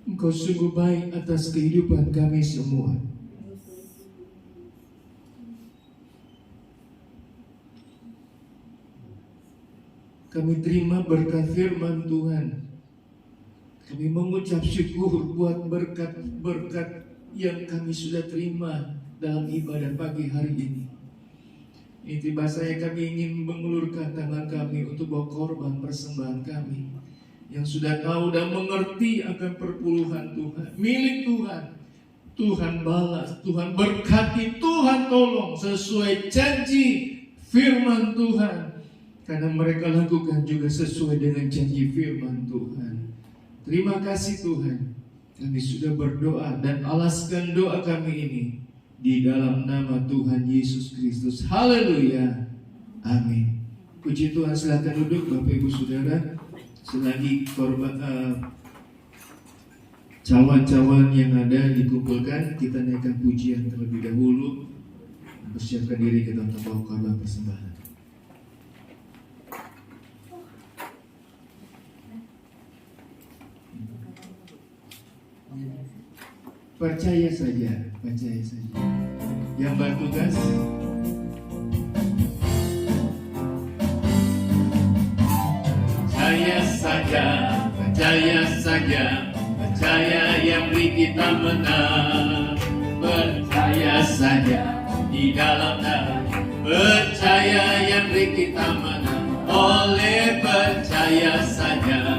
Speaker 6: Engkau sungguh baik atas kehidupan kami semua. Kami terima berkat firman Tuhan. Kami mengucap syukur buat berkat-berkat yang kami sudah terima dalam ibadah pagi hari ini. Inti bahasanya kami ingin mengulurkan tangan kami untuk bawa korban persembahan kami yang sudah tahu dan mengerti akan perpuluhan Tuhan, milik Tuhan. Tuhan balas, Tuhan berkati, Tuhan tolong sesuai janji firman Tuhan. Karena mereka lakukan juga sesuai dengan janji firman Tuhan. Terima kasih Tuhan. Kami sudah berdoa dan alaskan doa kami ini di dalam nama Tuhan Yesus Kristus. Haleluya. Amin. Puji Tuhan, silakan duduk Bapak Ibu Saudara. Selagi cawan-cawan yang ada dikumpulkan, kita naikkan pujian terlebih dahulu. Persiapkan diri kita untuk bawa korban persembahan. Percaya saja. Yang bertugas percaya yang beri kita menang. Percaya saja di dalam darah, percaya yang beri kita menang. Oleh percaya saja,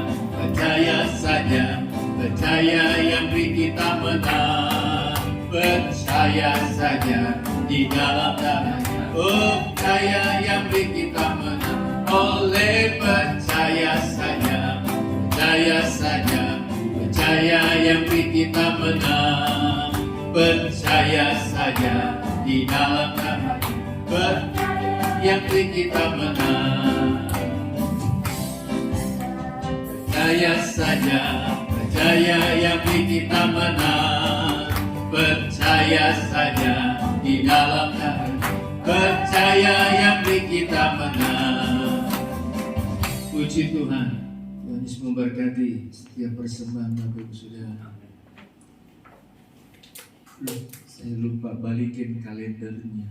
Speaker 6: percaya yang beri kita menang. Percaya saja di dalam darahnya, percaya yang beri kita menang. Oleh percaya saja, percaya yang beri kita menang. Percaya saja di dalam darahnya, percaya yang beri kita menang. Percaya saja, percaya yang beri kita menang. Percaya saja di dalam darahnya, percaya yang beri kita menang. Puji Tuhan. Tuhan Yesus memberkati setiap persembahan Bapak Ibu Saudara. Saya lupa balikin kalendernya.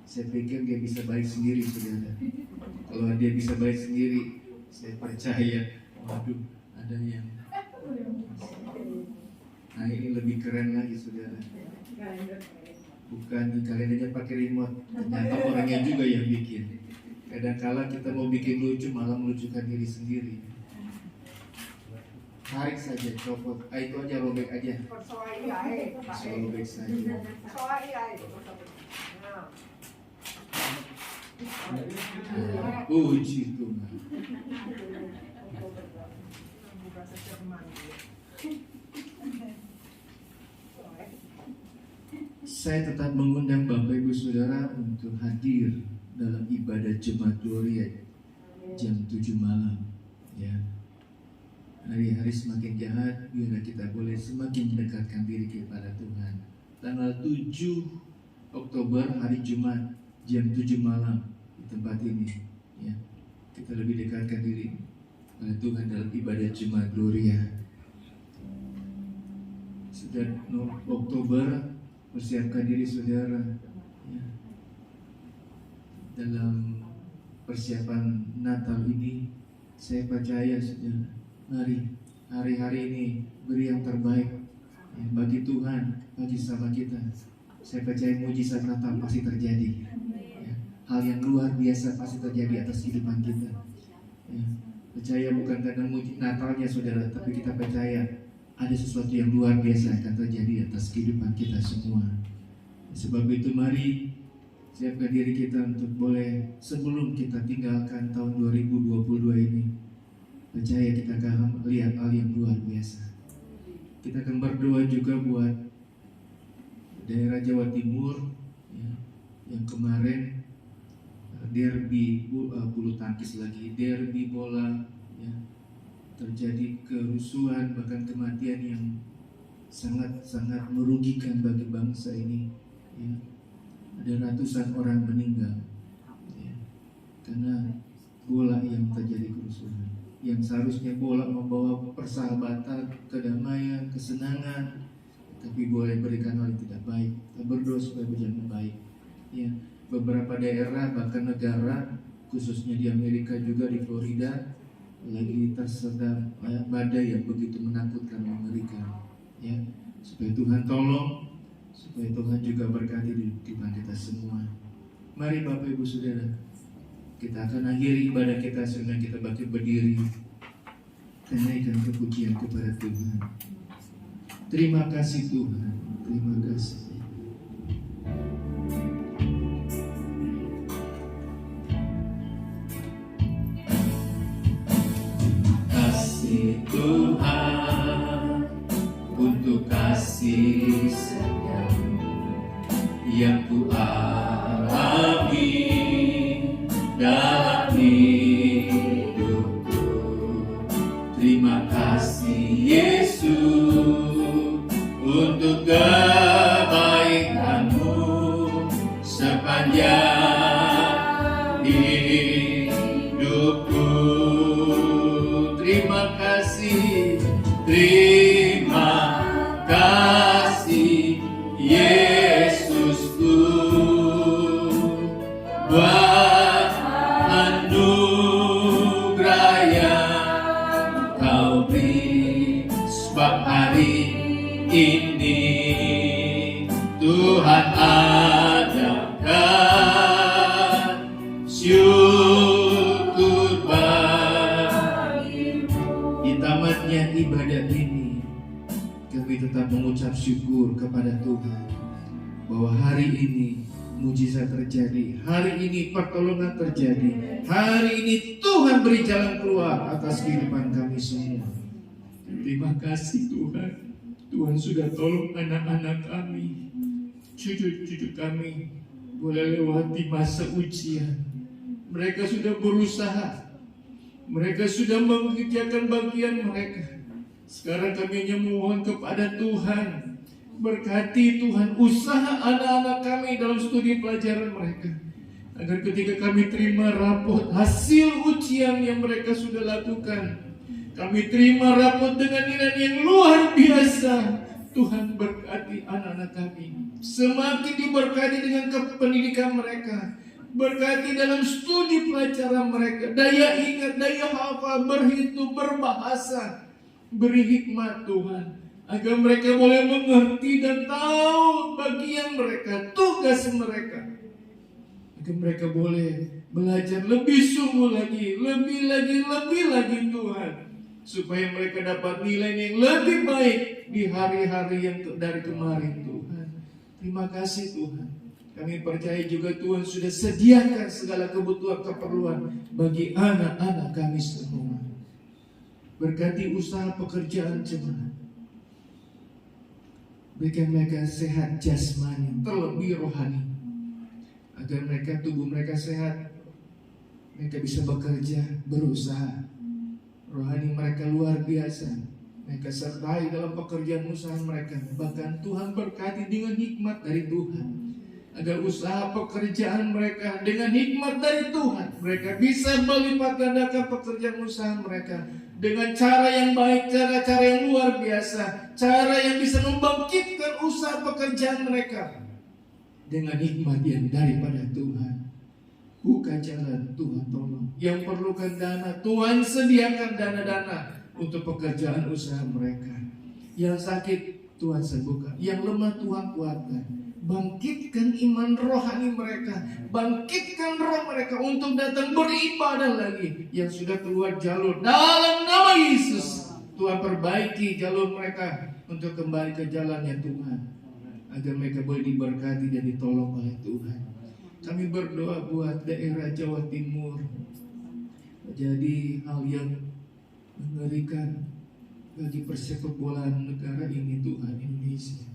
Speaker 6: Saya pikir dia bisa balik sendiri Saudara. Kalau dia bisa balik sendiri, saya percaya. Waduh, ada yang. Nah ini lebih keren lagi Saudara. Bukan di kalendernya pakai remote, ternyata orangnya juga yang bikin. Kadang-kala kita mau bikin lucu malah melucukan diri sendiri. Tarik saja, copot. Itu aja, robek aja. Robek saja. Puji Tuhan. Saya tetap mengundang Bapak Ibu Saudara untuk hadir dalam ibadah Jemaat Gloria jam 7 malam. Ya. Hari-hari semakin jahat, biarlah kita boleh semakin mendekatkan diri kepada Tuhan. Tanggal 7 Oktober hari Jumat jam 7 malam di tempat ini. Ya. Kita lebih dekatkan diri pada Tuhan dalam ibadah Jemaat Gloria. Sudah Oktober, persiapkan diri saudara ya. Dalam persiapan Natal ini Saya percaya saudara, mari hari-hari ini beri yang terbaik ya, bagi Tuhan, bagi sama kita. Saya percaya mujizat Natal pasti terjadi ya. Hal yang luar biasa pasti terjadi atas kehidupan kita ya. Percaya bukan karena Natalnya saudara, tapi kita percaya ada sesuatu yang luar biasa akan terjadi atas kehidupan kita semua. Sebab itu mari siapkan diri kita untuk boleh sebelum kita tinggalkan tahun 2022 ini, percaya kita akan melihat hal yang luar biasa. Kita akan berdoa juga buat daerah Jawa Timur ya, yang kemarin derby bulu tangkis lagi, derby bola ya, terjadi kerusuhan bahkan kematian yang sangat-sangat merugikan bagi bangsa ini ya. Ada ratusan orang meninggal ya, karena bola yang terjadi kerusuhan. Yang seharusnya bola membawa persahabatan, kedamaian, kesenangan, tapi boleh berikan hal yang tidak baik. Kita berdoa supaya berjalan baik ya. Beberapa daerah bahkan negara, khususnya di Amerika juga di Florida, lagi tersedang badai yang begitu menakutkan dan mengerikan ya. Supaya Tuhan tolong, supaya Tuhan juga berkati di kehidupan kita semua. Mari Bapak Ibu Saudara, kita akan akhiri ibadah kita sehingga kita bangkit berdiri dan naikkan kepujian kepada Tuhan. Terima kasih Tuhan, terima kasih. Kasih Tuhan untuk kasih yang ku alami dalam hidupku. Terima kasih Yesus untuk kebaikan-Mu sepanjang hidupku. Terima kasih, terima kasih Yesusku buat anugerah yang Kau beri. Sebab hari ini Tuhan adakan syukur bagimu. Di tamatnya ibadah ini kami tetap mengucap syukur kepada Tuhan bahwa hari ini mujizat terjadi, hari ini pertolongan terjadi, hari ini Tuhan beri jalan keluar atas kehidupan kami semua. Terima kasih Tuhan. Tuhan sudah tolong anak-anak kami, cucu-cucu kami boleh lewati masa ujian. Mereka sudah berusaha, mereka sudah mengerjakan bagian mereka. Sekarang kami hanya mohon kepada Tuhan, berkati Tuhan usaha anak-anak kami dalam studi pelajaran mereka, agar ketika kami terima rapot hasil ujian yang mereka sudah lakukan, kami terima rapot dengan nilai yang luar biasa. Tuhan berkati anak-anak kami, semakin diberkati dengan pendidikan mereka, berkati dalam studi pelajaran mereka, daya ingat, daya hafal, berhitung, berbahasa. Beri hikmat Tuhan, agar mereka boleh mengerti dan tahu bagian mereka, tugas mereka, agar mereka boleh belajar lebih sungguh lagi, lebih lagi Tuhan, supaya mereka dapat nilai yang lebih baik di hari-hari yang dari kemarin Tuhan. Terima kasih Tuhan. Kami percaya juga Tuhan sudah sediakan segala kebutuhan keperluan bagi anak-anak kami semua. Berkati usaha pekerjaan jemaat, berikan mereka sehat jasmani, terlebih rohani, agar mereka tubuh mereka sehat, mereka bisa bekerja, berusaha. Rohani mereka luar biasa, mereka sertai dalam pekerjaan usaha mereka. Bahkan Tuhan berkati dengan hikmat dari Tuhan, agar usaha pekerjaan mereka dengan hikmat dari Tuhan, mereka bisa melipat gandakan pekerjaan usaha mereka dengan cara yang baik, cara-cara yang luar biasa, cara yang bisa membangkitkan usaha pekerjaan mereka dengan hikmat yang daripada Tuhan. buka jalan, Tuhan tolong. Yang perlukan dana, Tuhan sediakan dana-dana untuk pekerjaan usaha mereka. Yang sakit, Tuhan sembuhkan. Yang lemah, Tuhan kuatkan. Bangkitkan iman rohani mereka, bangkitkan roh mereka untuk datang beribadah lagi. Yang sudah keluar jalur, dalam nama Yesus, Tuhan perbaiki jalur mereka untuk kembali ke jalannya Tuhan, agar mereka boleh diberkati dan ditolong oleh Tuhan. Kami berdoa buat daerah Jawa Timur, jadi hal yang mengerikan bagi persepak bolaan negara ini, Tuhan, Indonesia.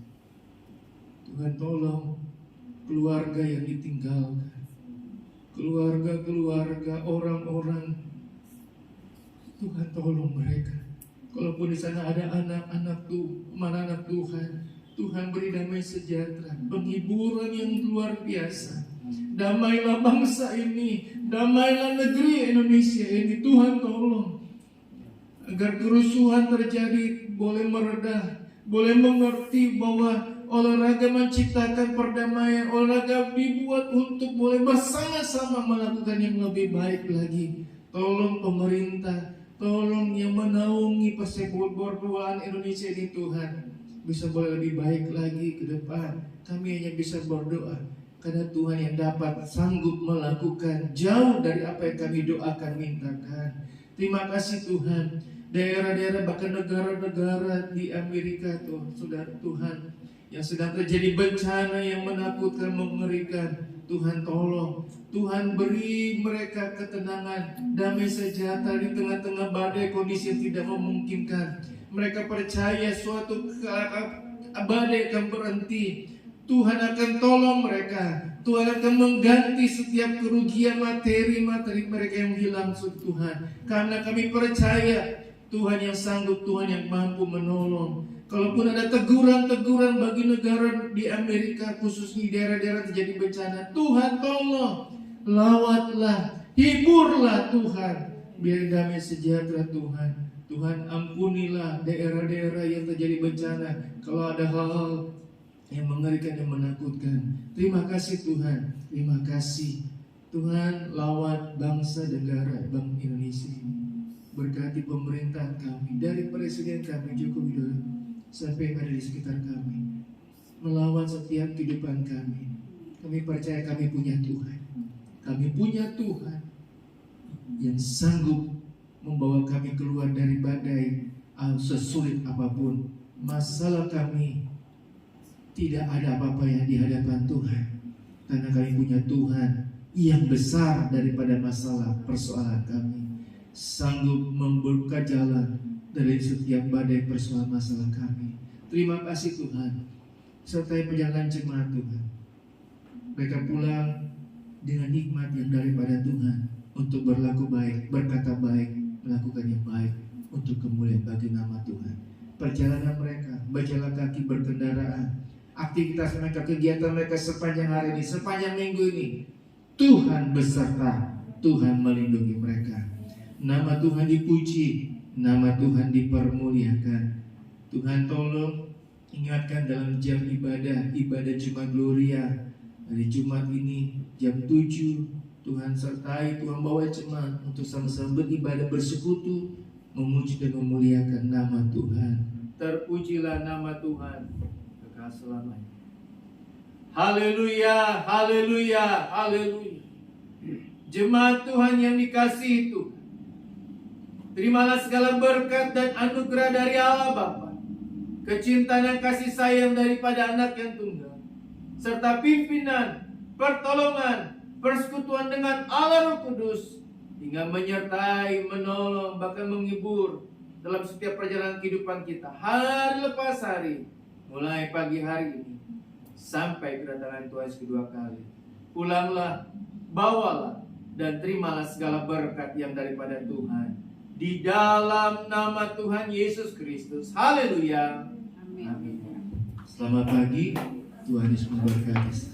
Speaker 6: Tuhan tolong keluarga yang ditinggalkan, keluarga-keluarga, orang-orang, Tuhan tolong mereka. Kalaupun di sana ada anak-anak Tuhan, Tuhan beri damai sejahtera, penghiburan yang luar biasa. Damailah bangsa ini, damailah negeri Indonesia ini, Tuhan tolong. Agar kerusuhan terjadi boleh meredah, boleh mengerti bahwa olahraga menciptakan perdamaian, olahraga dibuat untuk boleh bersama-sama melakukan yang lebih baik lagi. Tolong pemerintah, tolong yang menaungi persepak bolaan Indonesia ini, Tuhan, bisa boleh lebih baik lagi ke depan. Kami hanya bisa berdoa karena Tuhan yang dapat sanggup melakukan jauh dari apa yang kami doakan, mintakan. Terima kasih Tuhan. Daerah-daerah bahkan negara-negara di Amerika tuh, saudara Tuhan, yang sedang terjadi bencana yang menakutkan, mengerikan, Tuhan tolong. Tuhan beri mereka ketenangan, damai sejahtera di tengah-tengah badai kondisi yang tidak memungkinkan. Mereka percaya suatu badai akan berhenti. Tuhan akan tolong mereka. Tuhan akan mengganti setiap kerugian materi mereka yang hilang, Tuhan. Karena kami percaya Tuhan yang sanggup, Tuhan yang mampu menolong. Kalaupun ada teguran-teguran bagi negara di Amerika, khususnya di daerah-daerah terjadi bencana, Tuhan tolong, lawatlah, hiburlah Tuhan, biar damai sejahtera Tuhan. Tuhan ampunilah daerah-daerah yang terjadi bencana. Kalau ada hal-hal yang mengerikan, yang menakutkan, terima kasih Tuhan, terima kasih Tuhan. Lawat bangsa negara, Bank Indonesia ini. Berkati pemerintahan kami, dari Presiden kami Joko Widodo sampai yang ada di sekitar kami, melawan setiap kehidupan kami. Kami percaya kami punya Tuhan. Kami punya Tuhan yang sanggup membawa kami keluar dari badai, sesulit apapun masalah kami. Tidak ada apa-apa yang di hadapan Tuhan, karena kami punya Tuhan yang besar daripada masalah persoalan kami, sanggup membuka jalan dari setiap badai persoalan masalah kami. Terima kasih Tuhan. Sertai perjalanan jemaat Tuhan, mereka pulang dengan nikmat yang daripada Tuhan, untuk berlaku baik, berkata baik, melakukan yang baik untuk kemuliaan bagi nama Tuhan. Perjalanan mereka, berjalan kaki, berkendaraan, aktivitas mereka, kegiatan mereka sepanjang hari ini, sepanjang minggu ini, Tuhan beserta, Tuhan melindungi mereka. Nama Tuhan dipuji, nama Tuhan dipermuliakan. Tuhan tolong ingatkan dalam jam ibadah Jumat Gloria hari Jumat ini jam 7, Tuhan sertai, Tuhan bawa jemaat untuk sama-sama beribadah, bersekutu, memuji dan memuliakan nama Tuhan. Terpujilah nama Tuhan kekal selamanya. Haleluya, haleluya, haleluya. Jemaat Tuhan yang dikasihi Tuhan, terimalah segala berkat dan anugerah dari Allah Bapa, kecintaan dan kasih sayang daripada Anak yang tunggal, serta pimpinan, pertolongan, persekutuan dengan Allah Roh Kudus, hingga menyertai, menolong, bahkan menghibur dalam setiap perjalanan kehidupan kita, hari lepas hari, mulai pagi hari ini sampai kedatangan Tuhan kedua kali. Pulanglah, bawalah, dan terimalah segala berkat yang daripada Tuhan, di dalam nama Tuhan Yesus Kristus. Haleluya. Amin. Selamat pagi, Tuhan Yesus memberkati.